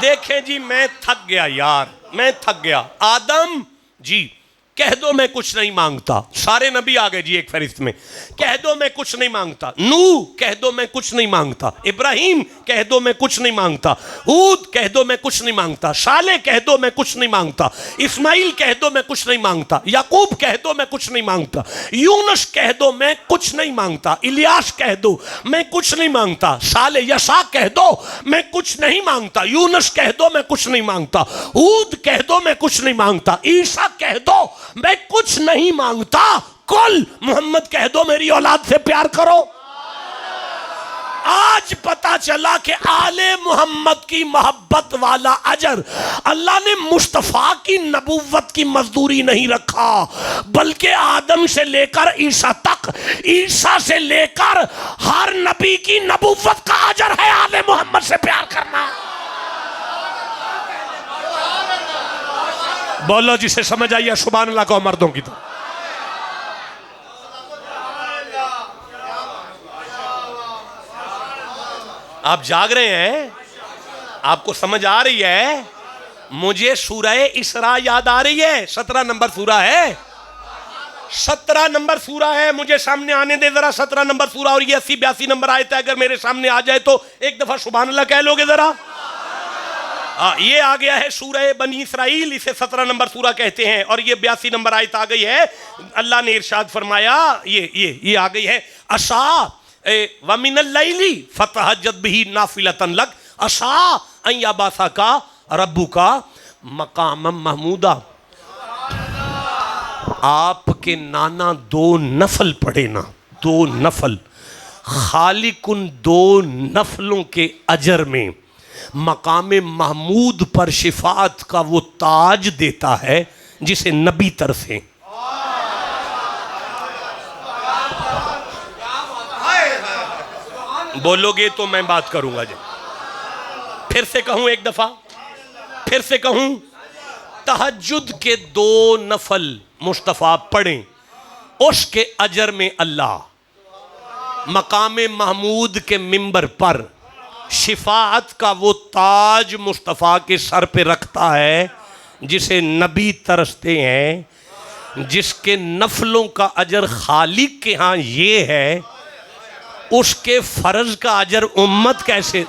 देखें जी मैं थक गया यार, मैं थक गया। आदम जी कह दो मैं कुछ नहीं मांगता, सारे नबी आ गए जी एक फहरिस्त में, कह दो मैं कुछ नहीं मांगता। नूह कह दो मैं कुछ नहीं मांगता, इब्राहिम कह दो मैं कुछ नहीं मांगता, हूद कह दो मैं कुछ नहीं मांगता, साले कह दो मैं कुछ नहीं मांगता, इस्माइल कह दो मैं कुछ नहीं मांगता, याकूब कह दो मैं कुछ नहीं मांगता, यूनुस कह दो मैं कुछ नहीं मांगता, इलियास कह दो मैं कुछ नहीं मांगता, साले यसा कह दो मैं कुछ नहीं मांगता, यूनुस कह दो मैं कुछ नहीं मांगता, हूद कह दो मैं कुछ नहीं मांगता, ईसा कह दो मैं कुछ नहीं मांगता, कुल मोहम्मद कह दो मेरी औलाद से प्यार करो। आज पता चला कि आले मोहम्मद की मोहब्बत वाला अजर अल्लाह ने मुस्तफा की नबूवत की मजदूरी नहीं रखा, बल्कि आदम से लेकर ईसा तक, ईसा से लेकर हर नबी की नबूवत का अजर है आले मोहम्मद से प्यार करना। बोलो जिसे समझ आइए सुभान अल्लाह को मर्दों की तो। आप जाग रहे हैं? आपको समझ आ रही है? मुझे सूरह इसरा याद आ रही है, 17 नंबर सूरा है। 17 नंबर सूरा है, मुझे सामने आने दे जरा। 17 नंबर सूरा और ये 80-82 नंबर आयत है। अगर मेरे सामने आ जाए तो एक दफा सुभान अल्लाह कह लोगे जरा। ये आ गया है सूरह बनी इसराइल, इसे 17 नंबर सूरा कहते हैं। और ये 82 नंबर आयत आ गई है। अल्लाह ने इरशाद फरमाया, ये आ गई है, असा व मिनल लैली फतहज्जद बिही नाफिलतन लक असा अन यबासा का रब्बुका मकाम महमूदा। आपके नाना 2 नफल पढ़े ना, 2 नफल, खालिक उन 2 नफलों के अजर में मकाम महमूद पर शिफात का वो ताज देता है जिसे नबी तरसे। बोलोगे तो मैं बात करूंगा जी। फिर से कहूं एक दफा, फिर से कहूं, तहज्जुद के 2 नफल मुस्तफ़ा पढ़ें, उसके अजर में अल्लाह मकाम महमूद के मिंबर पर शिफाअत का वो ताज मुस्तफ़ा के सर पे रखता है जिसे नबी तरसते हैं। जिसके नफलों का अजर खालिक के यहाँ ये है, उसके फर्ज का अजर उम्मत कैसे।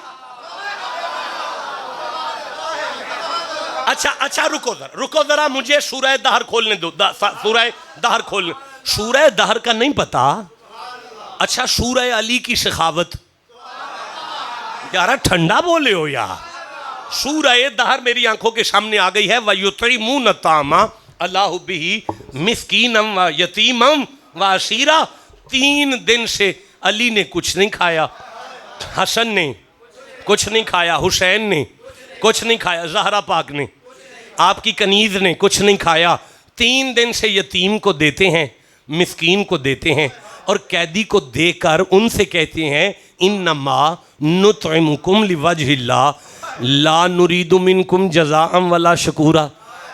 अच्छा रुको जरा मुझे सूरह दहर खोलने दो। सूरह दहर खोलने, सूरह दहर का नहीं पता। अच्छा, सूरह अली की सखावत, यार ठंडा बोले हो यार। सूरह दहर मेरी आंखों के सामने आ गई है। वयुतईमून तामा अल्लाहु बिही मिस्कीनम व यतीमम व असीरा। 3 दिन से अली ने कुछ नहीं खाया, हसन ने कुछ नहीं खाया, हुसैन ने कुछ नहीं खाया, ज़हरा पाक ने, आपकी कनीज़ ने कुछ नहीं खाया। 3 दिन से यतीम को देते हैं, मिस्कीन को देते हैं, और कैदी को देकर उनसे कहते हैं इन्नमा नुतइमुकुम लिवजहिल्लाह ला नुरीदु मिनकुम जज़ाअम वला शकूरा।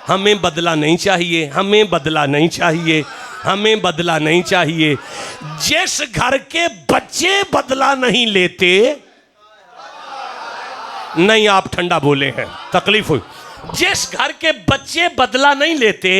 हमें बदला नहीं चाहिए, हमें बदला नहीं चाहिए, हमें बदला नहीं चाहिए। जिस घर के बच्चे बदला नहीं लेते, नहीं आप ठंडा बोले हैं, तकलीफ हुई। जिस घर के बच्चे बदला नहीं लेते,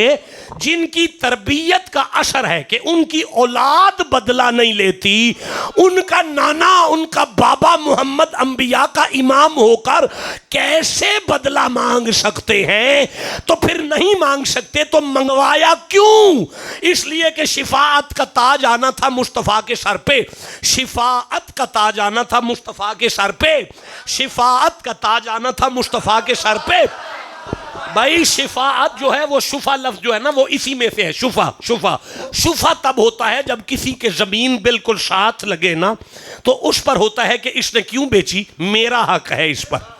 जिनकी तरबियत का असर है कि उनकी औलाद बदला नहीं लेती, उनका नाना, उनका बाबा मोहम्मद अंबिया का इमाम होकर कैसे बदला मांग सकते हैं? तो फिर नहीं मांग सकते तो मंगवाया क्यों? इसलिए कि शिफाअत का ताज आना था मुस्तफ़ा के सर पे। शिफाअत का ताज आना था मुस्तफ़ा के सर पे। शिफाअत का ताज आना था मुस्तफ़ा के सर पे। भाई शिफाअत जो है वो शुफा लफ्ज जो है ना वो इसी में से है। शुफा तब होता है जब किसी के जमीन बिल्कुल साथ लगे ना, तो उस पर होता है कि इसने क्यों बेची, मेरा हक है इस पर,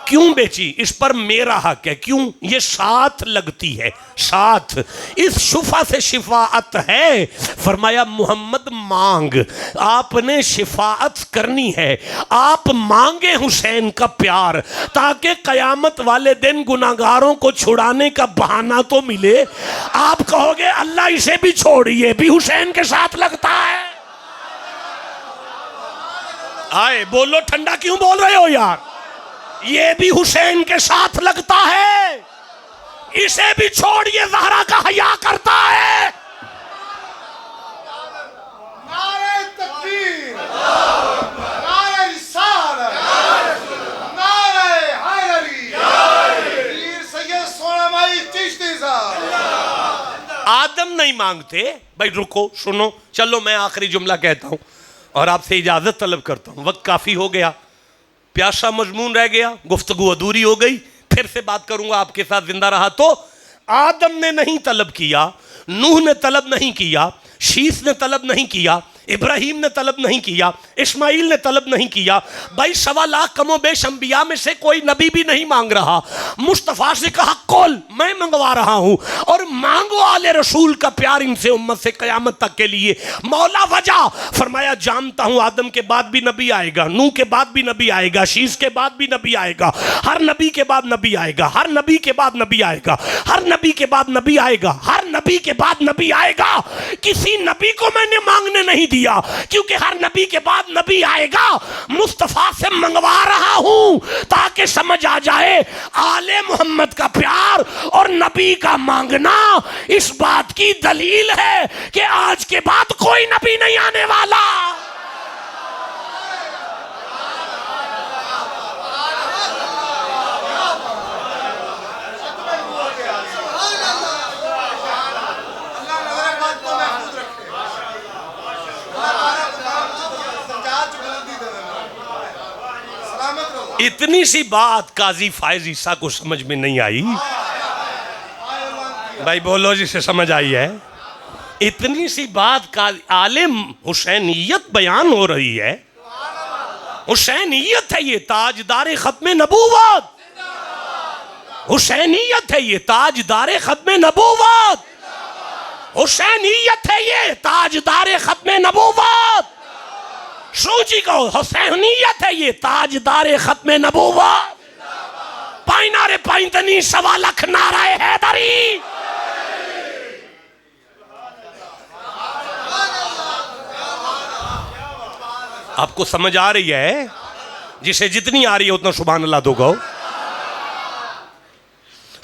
क्यों बेची, इस पर मेरा हक है, क्यों, ये साथ लगती है, साथ। इस शुफा से शिफाअत है। फरमाया मोहम्मद मांग, आपने शिफाअत करनी है, आप मांगे हुसैन का प्यार, ताकि कयामत वाले दिन गुनाहगारों को छुड़ाने का बहाना तो मिले। आप कहोगे अल्लाह इसे भी छोड़िए, भी हुसैन के साथ लगता है। आए बोलो, ठंडा क्यों बोल रहे हो यार? ये भी हुसैन के साथ लगता है, इसे भी छोड़िए, ज़हरा का हया करता है। नारे तकबीर, नारे रिसालत, नारे हैदरी, पीर सैयद सोनामाई चिश्ती साहब। आदम नहीं मांगते। भाई रुको, सुनो, चलो मैं आखिरी जुमला कहता हूं और आपसे इजाजत तलब करता हूं। वक्त काफी हो गया, प्यासा मजमून रह गया, गुफ्तगू अधूरी हो गई। फिर से बात करूंगा आपके साथ जिंदा रहा तो। आदम ने नहीं तलब किया, नूह ने तलब नहीं किया, शीस ने तलब नहीं किया, इब्राहिम ने तलब नहीं किया, इस्माइल ने तलब नहीं किया। भाई 1.25 लाख कमो बेश अंबिया में से कोई नबी भी नहीं मांग रहा। मुस्तफ़ा से कहा कौल, मैं मंगवा रहा हूं, और मांगो आले रसूल का प्यार इनसे उम्मत से कयामत तक के लिए। मौला वजह फरमाया, जानता हूं आदम के बाद भी नबी आएगा, नूह के बाद भी नबी आएगा, शीस के बाद भी नबी आएगा, हर नबी के बाद नबी आएगा, हर नबी के बाद नबी आएगा, हर नबी के बाद नबी आएगा, हर नबी के बाद नबी आएगा, किसी नबी को मैंने मांगने नहीं दिया, क्योंकि हर नबी के बाद नबी आएगा। मुस्तफा से मंगवा रहा हूं ताकि समझ आ जाए आले मोहम्मद का प्यार और नबी का मांगना इस बात की दलील है कि आज के बाद कोई नबी नहीं आने वाला। इतनी सी बात काजी फायज ईसा को समझ में नहीं आई। भाई बोलो जिसे समझ आई है। इतनी सी बात का आलिम हुसैनियत बयान हो रही है। हुसैनियत है ये ताजदार खत्मे नबूवत, हुसैनियत है ये ताजदार खत्मे नबूवत, हुसैनियत है ये ताजदार खत्मे नबूवत। सूची को हुसैनियत है ये ताजदार खत्मे नबूवत। पाइनारे पाइंतनी सवा लख नाराए हैदरी। आपको समझ आ रही है? जिसे जितनी आ रही है उतना सुभान अल्लाह दो गो।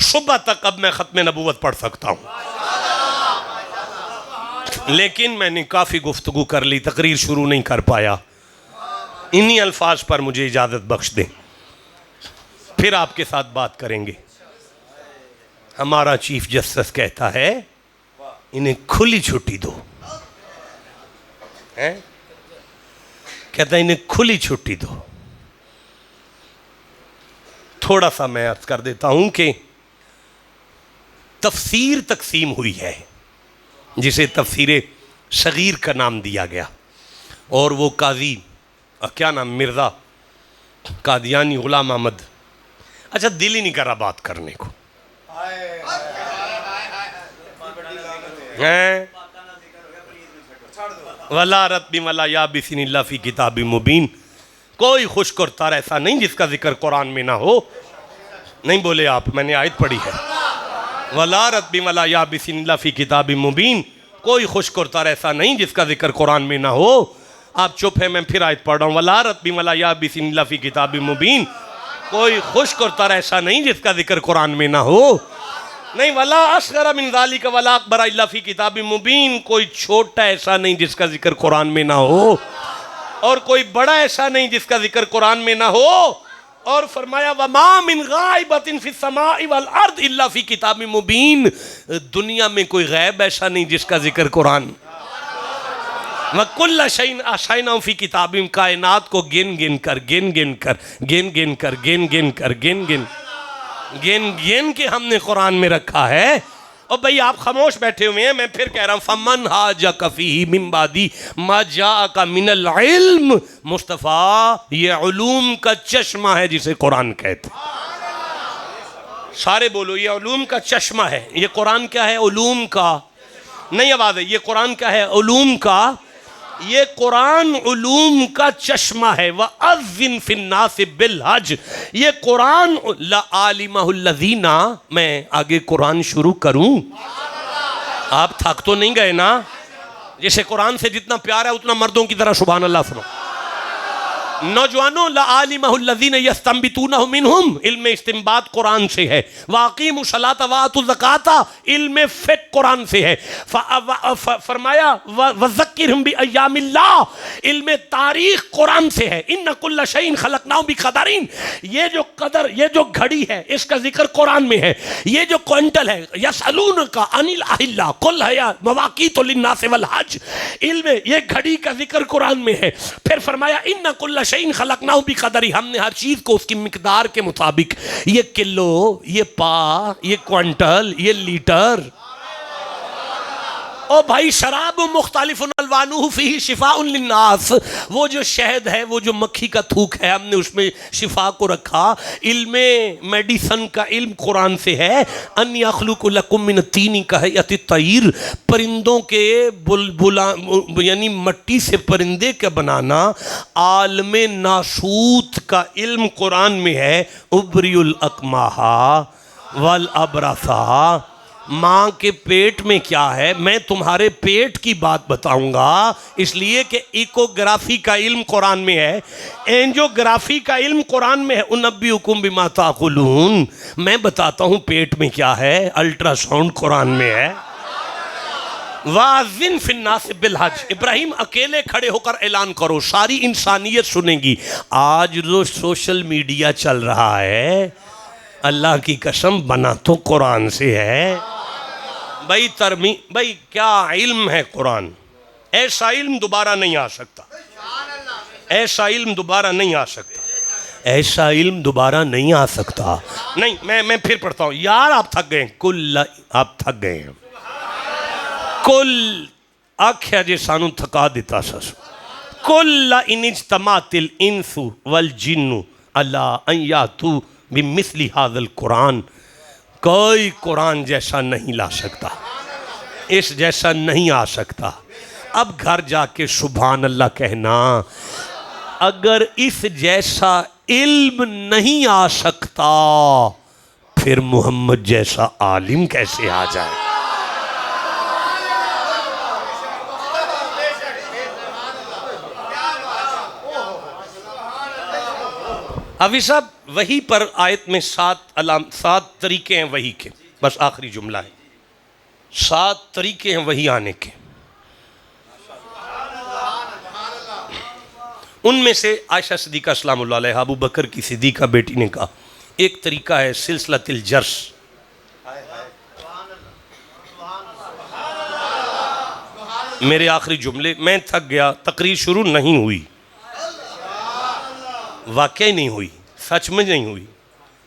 सुबह तक अब मैं खत्मे नबूवत पढ़ सकता हूं, लेकिन मैंने काफी गुफ्तगू कर ली, तकरीर शुरू नहीं कर पाया। इन्हीं अल्फाज पर मुझे इजाजत बख्श दें, फिर आपके साथ बात करेंगे। हमारा चीफ जस्टिस कहता है इन्हें खुली छुट्टी दो, है? कहता है इन्हें खुली छुट्टी दो। थोड़ा सा मैं अर्ज कर देता हूं कि तफसीर तकसीम हुई है जिसे तफसीर सगीर का नाम दिया गया, और वो काजी क्या नाम, मिर्ज़ा कादियानी गुलाम अहमद। अच्छा, दिल ही नहीं कर रहा बात करने को है। वला रत्बी वला या बिस्मिल्लाह फी किताबी मुबीन। कोई खुश्क और तर ऐसा नहीं जिसका जिक्र कुरान में ना हो। नहीं बोले आप, मैंने आयत पढ़ी है। वला रत्बी वला या बिस्मिल्लाह फी किताबी मुबीन। कोई खुश्क और तर ऐसा नहीं जिसका जिक्र कुरान में ना हो। आप चुप है, मैं फिर आयत पढ़ रहा हूँ। वला रत्बी वला या बिस्मिल्लाह फी किताबी मुबीन। कोई खुश्क और तर ऐसा नहीं जिसका जिक्र कुरान में ना हो। नहीं, वला असगरा मिन ज़ालिका वला अकबरा इल्ला फी किताबि मुबीन। कोई छोटा ऐसा नहीं जिसका जिक्र कुरान में ना हो, और कोई बड़ा ऐसा नहीं जिसका जिक्र कुरान में ना हो। और फरमाया वमा मिन गाइबतिन फिस समाई वल अर्द इल्ला फी किताबि मुबीन। दुनिया में कोई गैब ऐसा नहीं जिसका जिक्र कुरान। वकुल्ल शैइन अहसैनाहु फी किताबिम। कायनात को गिन गिन कर गिन गिन कर गिन गिन कर गिन गिन कर गिन गिन गिन गिन के हमने कुरान में रखा है। और भाई आप खामोश बैठे हुए हैं, मैं फिर कह रहा हूँ फमन हाजा कफ़ी मिन बादी मा जाअका मिनल इल्म। मुस्तफ़ा ये उलूम का चश्मा है जिसे कुरान कहते हैं। सारे बोलो, ये उलूम का चश्मा है। ये कुरान क्या है? उलूम का। नहीं आवाज़ है। ये कुरान क्या है? उलूम का। ये कुरान उलूम का चश्मा है। व अज़्ज़िन फिन्नास बिल हज। ये कुरान लआलिमहुल्लज़ीना। मैं आगे कुरान शुरू करूं? आप थक तो नहीं गए ना? जैसे कुरान से जितना प्यार है उतना मर्दों की तरह सुभान अल्लाह सुनो। नौजवानों लआलिमहुल्लज़ीना यस्तंबितूनहु मिनहुम। इल्म इस्तिंबात कुरान से है। वाक़ीमु सलात व आतु ज़काता। इल्म फ़िक़्ह कुरान से है। फरमाया वज़क्किरहुम बिअय्यामिल्लाह। इल्म तारीख़ कुरान से है। इन्ना कुल्ल शैइन ख़लक़नाहु बिक़दरिन। ये जो कदर, ये जो घड़ी है, इसका जिक्र कुरान में है। ये जो क्विंटल है, यसअलूनका अनिल अहिल्ला कुल हया मवाक़ीतु लिन्नासि वल हज। इल्म ये घड़ी का जिक्र कुरान में है। फिर फरमाया इन्ना कुल्ल शैइन खलकनाहु बिक़दरी। हमने हर चीज को उसकी मिकदार के मुताबिक, ये किलो, ये पा, ये क्विंटल, ये लीटर। ओ भाई शराब मुख्तलिफुन अलवानुहु फीही शिफाउन लिन्नास। वो जो शहद है, वो जो मक्खी का थूक है, हमने उसमें शिफा को रखा। इल्म मेडिसन का इल्म कुरान से है। अन यखलुकु लकुम मिन तीनी कहयति तैर। परिंदों के बुलबुला यानी मट्टी से परिंदे का बनाना। आलम नासूत का इल्म कुरान में है। उबरियुल अकमाहा वल अबरसा। माँ के पेट में क्या है, मैं तुम्हारे पेट की बात बताऊंगा, इसलिए कि इकोग्राफी का इल्म कुरान में है, एंजियोग्राफी का इल्म कुरान में है। उनब्बिउकुम बिमा ताकुलून, मैं बताता हूँ पेट में क्या है, अल्ट्रासाउंड कुरान में है। वाज़िन फिन्नास बिलहज, इब्राहिम अकेले खड़े होकर ऐलान करो, सारी इंसानियत सुनेगी। आज जो सोशल मीडिया चल रहा है, अल्लाह की कसम बना तो कुरान से है भाई। भाई क्या इल्म है कुरान, ऐसा इल्म दोबारा नहीं आ सकता, ऐसा इल्म दोबारा नहीं आ सकता, ऐसा इल्म दोबारा नहीं आ सकता। नहीं, मैं फिर पढ़ता हूँ यार, आप थक गए, कुल आप थक गए हैं, कुल आख्या जे सानू थका दिता सस, कुल इनिज्तमातिल इंसु वल जिन्नु अला अन यातू बिमिस्ली हाज़ल कुरान, कोई कुरान जैसा नहीं ला सकता, इस जैसा नहीं आ सकता। अब घर जाके सुभान अल्लाह कहना, अगर इस जैसा इल्म नहीं आ सकता फिर मोहम्मद जैसा आलिम कैसे आ जाए। अभी साहब वही पर आयत में 7 तरीके हैं वही के, बस आखिरी जुमला है, 7 तरीके हैं वही आने के। उनमें से आयशा सिद्दीक़ा सलामुल्लाह अलैहा, अबू बकर की सिद्दीक़ा बेटी ने कहा, एक तरीका है सिलसिलतुल जर्स। मेरे आखिरी जुमले, मैं थक गया, तकरीर शुरू नहीं हुई, वाकई नहीं हुई, सच में नहीं हुई,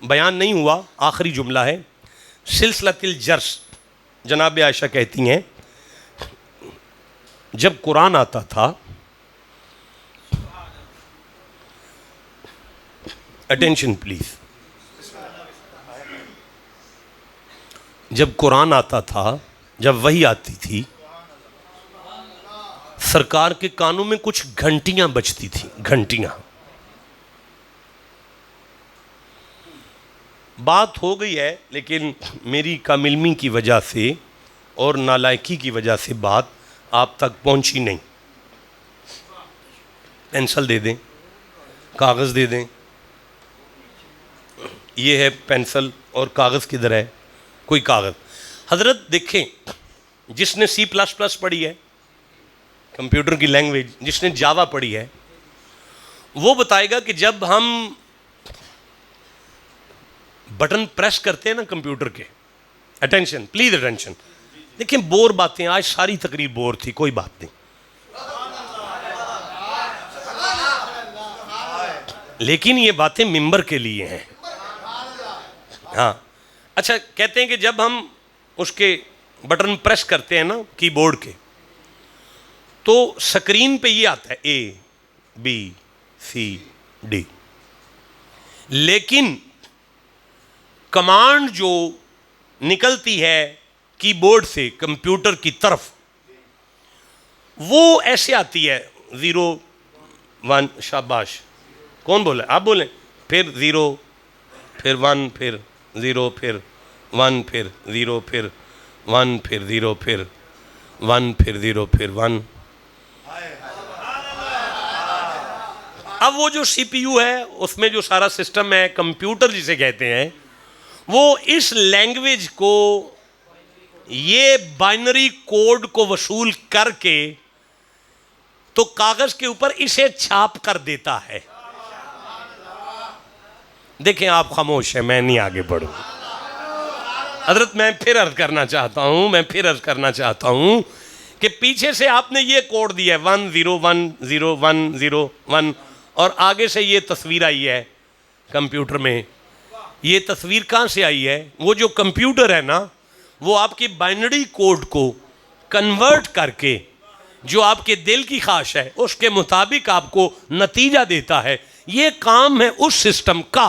बयान नहीं हुआ, आखिरी जुमला है सिलसिलतुल जर्स। जनाब आयशा कहती हैं, जब कुरान आता था, अटेंशन प्लीज, जब कुरान आता था, जब वही आती थी, सरकार के कानों में कुछ घंटियां बजती थी, घंटियां। बात हो गई है, लेकिन मेरी कामिलमी की वजह से और नालायकी की वजह से बात आप तक पहुंची नहीं। पेंसिल दे दें, कागज़ दे दें, ये है पेंसिल और कागज़ किधर है, कोई कागज़। हज़रत देखें, जिसने C++ पढ़ी है, कंप्यूटर की लैंग्वेज, जिसने जावा पढ़ी है, वो बताएगा कि जब हम बटन प्रेस करते हैं ना कंप्यूटर के, अटेंशन प्लीज अटेंशन, देखिए बोर बातें, आज सारी तकरीर बोर थी, कोई बात नहीं, लेकिन ये बातें मिंबर के लिए हैं। हाँ, अच्छा, कहते हैं कि जब हम उसके बटन प्रेस करते हैं ना कीबोर्ड के, तो स्क्रीन पे ये आता है ABCD, लेकिन कमांड जो निकलती है कीबोर्ड से कंप्यूटर की तरफ, वो ऐसे आती है 0 1, शाबाश, कौन बोले, आप बोलें, फिर 0 फिर 1 फिर 0 फिर 1 फिर 0 फिर 1 फिर 0 फिर 1 फिर 0 फिर 1। अब वो जो CPU है, उसमें जो सारा सिस्टम है, कंप्यूटर जिसे कहते हैं, वो इस लैंग्वेज को, ये बाइनरी कोड को वसूल करके तो कागज के ऊपर इसे छाप कर देता है। देखें, आप खामोश हैं, मैं नहीं आगे बढ़ूं। हजरत, मैं फिर अर्ज करना चाहता हूं कि पीछे से आपने ये कोड दिया है 1 0 1 0 1 0 1, और आगे से ये तस्वीर आई है कंप्यूटर में। ये तस्वीर कहाँ से आई है? वो जो कंप्यूटर है ना, वो आपकी बाइनरी कोड को कन्वर्ट करके जो आपके दिल की ख्वाहिश है उसके मुताबिक आपको नतीजा देता है। ये काम है उस सिस्टम का।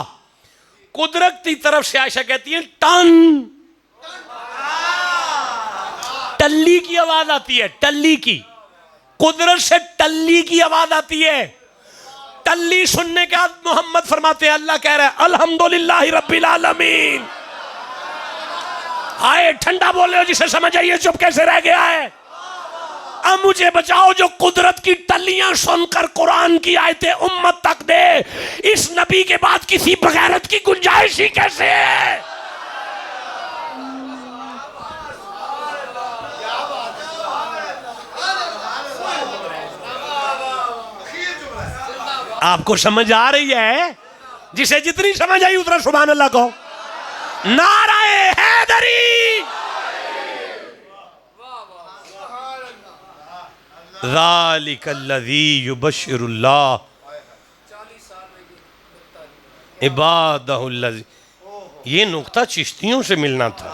कुदरत की तरफ से आयशा कहती है टन, टल्ली की आवाज आती है, टल्ली की, कुदरत से टल्ली की आवाज आती है। टल्ली सुनने के बाद मोहम्मद फरमाते हैं, अल्लाह कह रहा है अल्हम्दुलिल्लाह रब्बिल आलमीन, हाय ठंडा बोल रहे हो जिसे समझ आइए चुप कैसे रह गया है। अब मुझे बचाओ जो कुदरत की टल्लियां सुनकर कुरान की आयतें उम्मत तक दे। इस नबी के बाद किसी बगैरत की गुंजाइश ही कैसे है। आपको समझ आ रही है? जिसे जितनी समझ आई उतना सुभान अल्लाह कहो। नाराए हैदरी। ज़ालिकल्लज़ी युबश्शिरुल्लाह इबादहुल्लज़ी। ये नुक्ता चिश्तियों से मिलना था।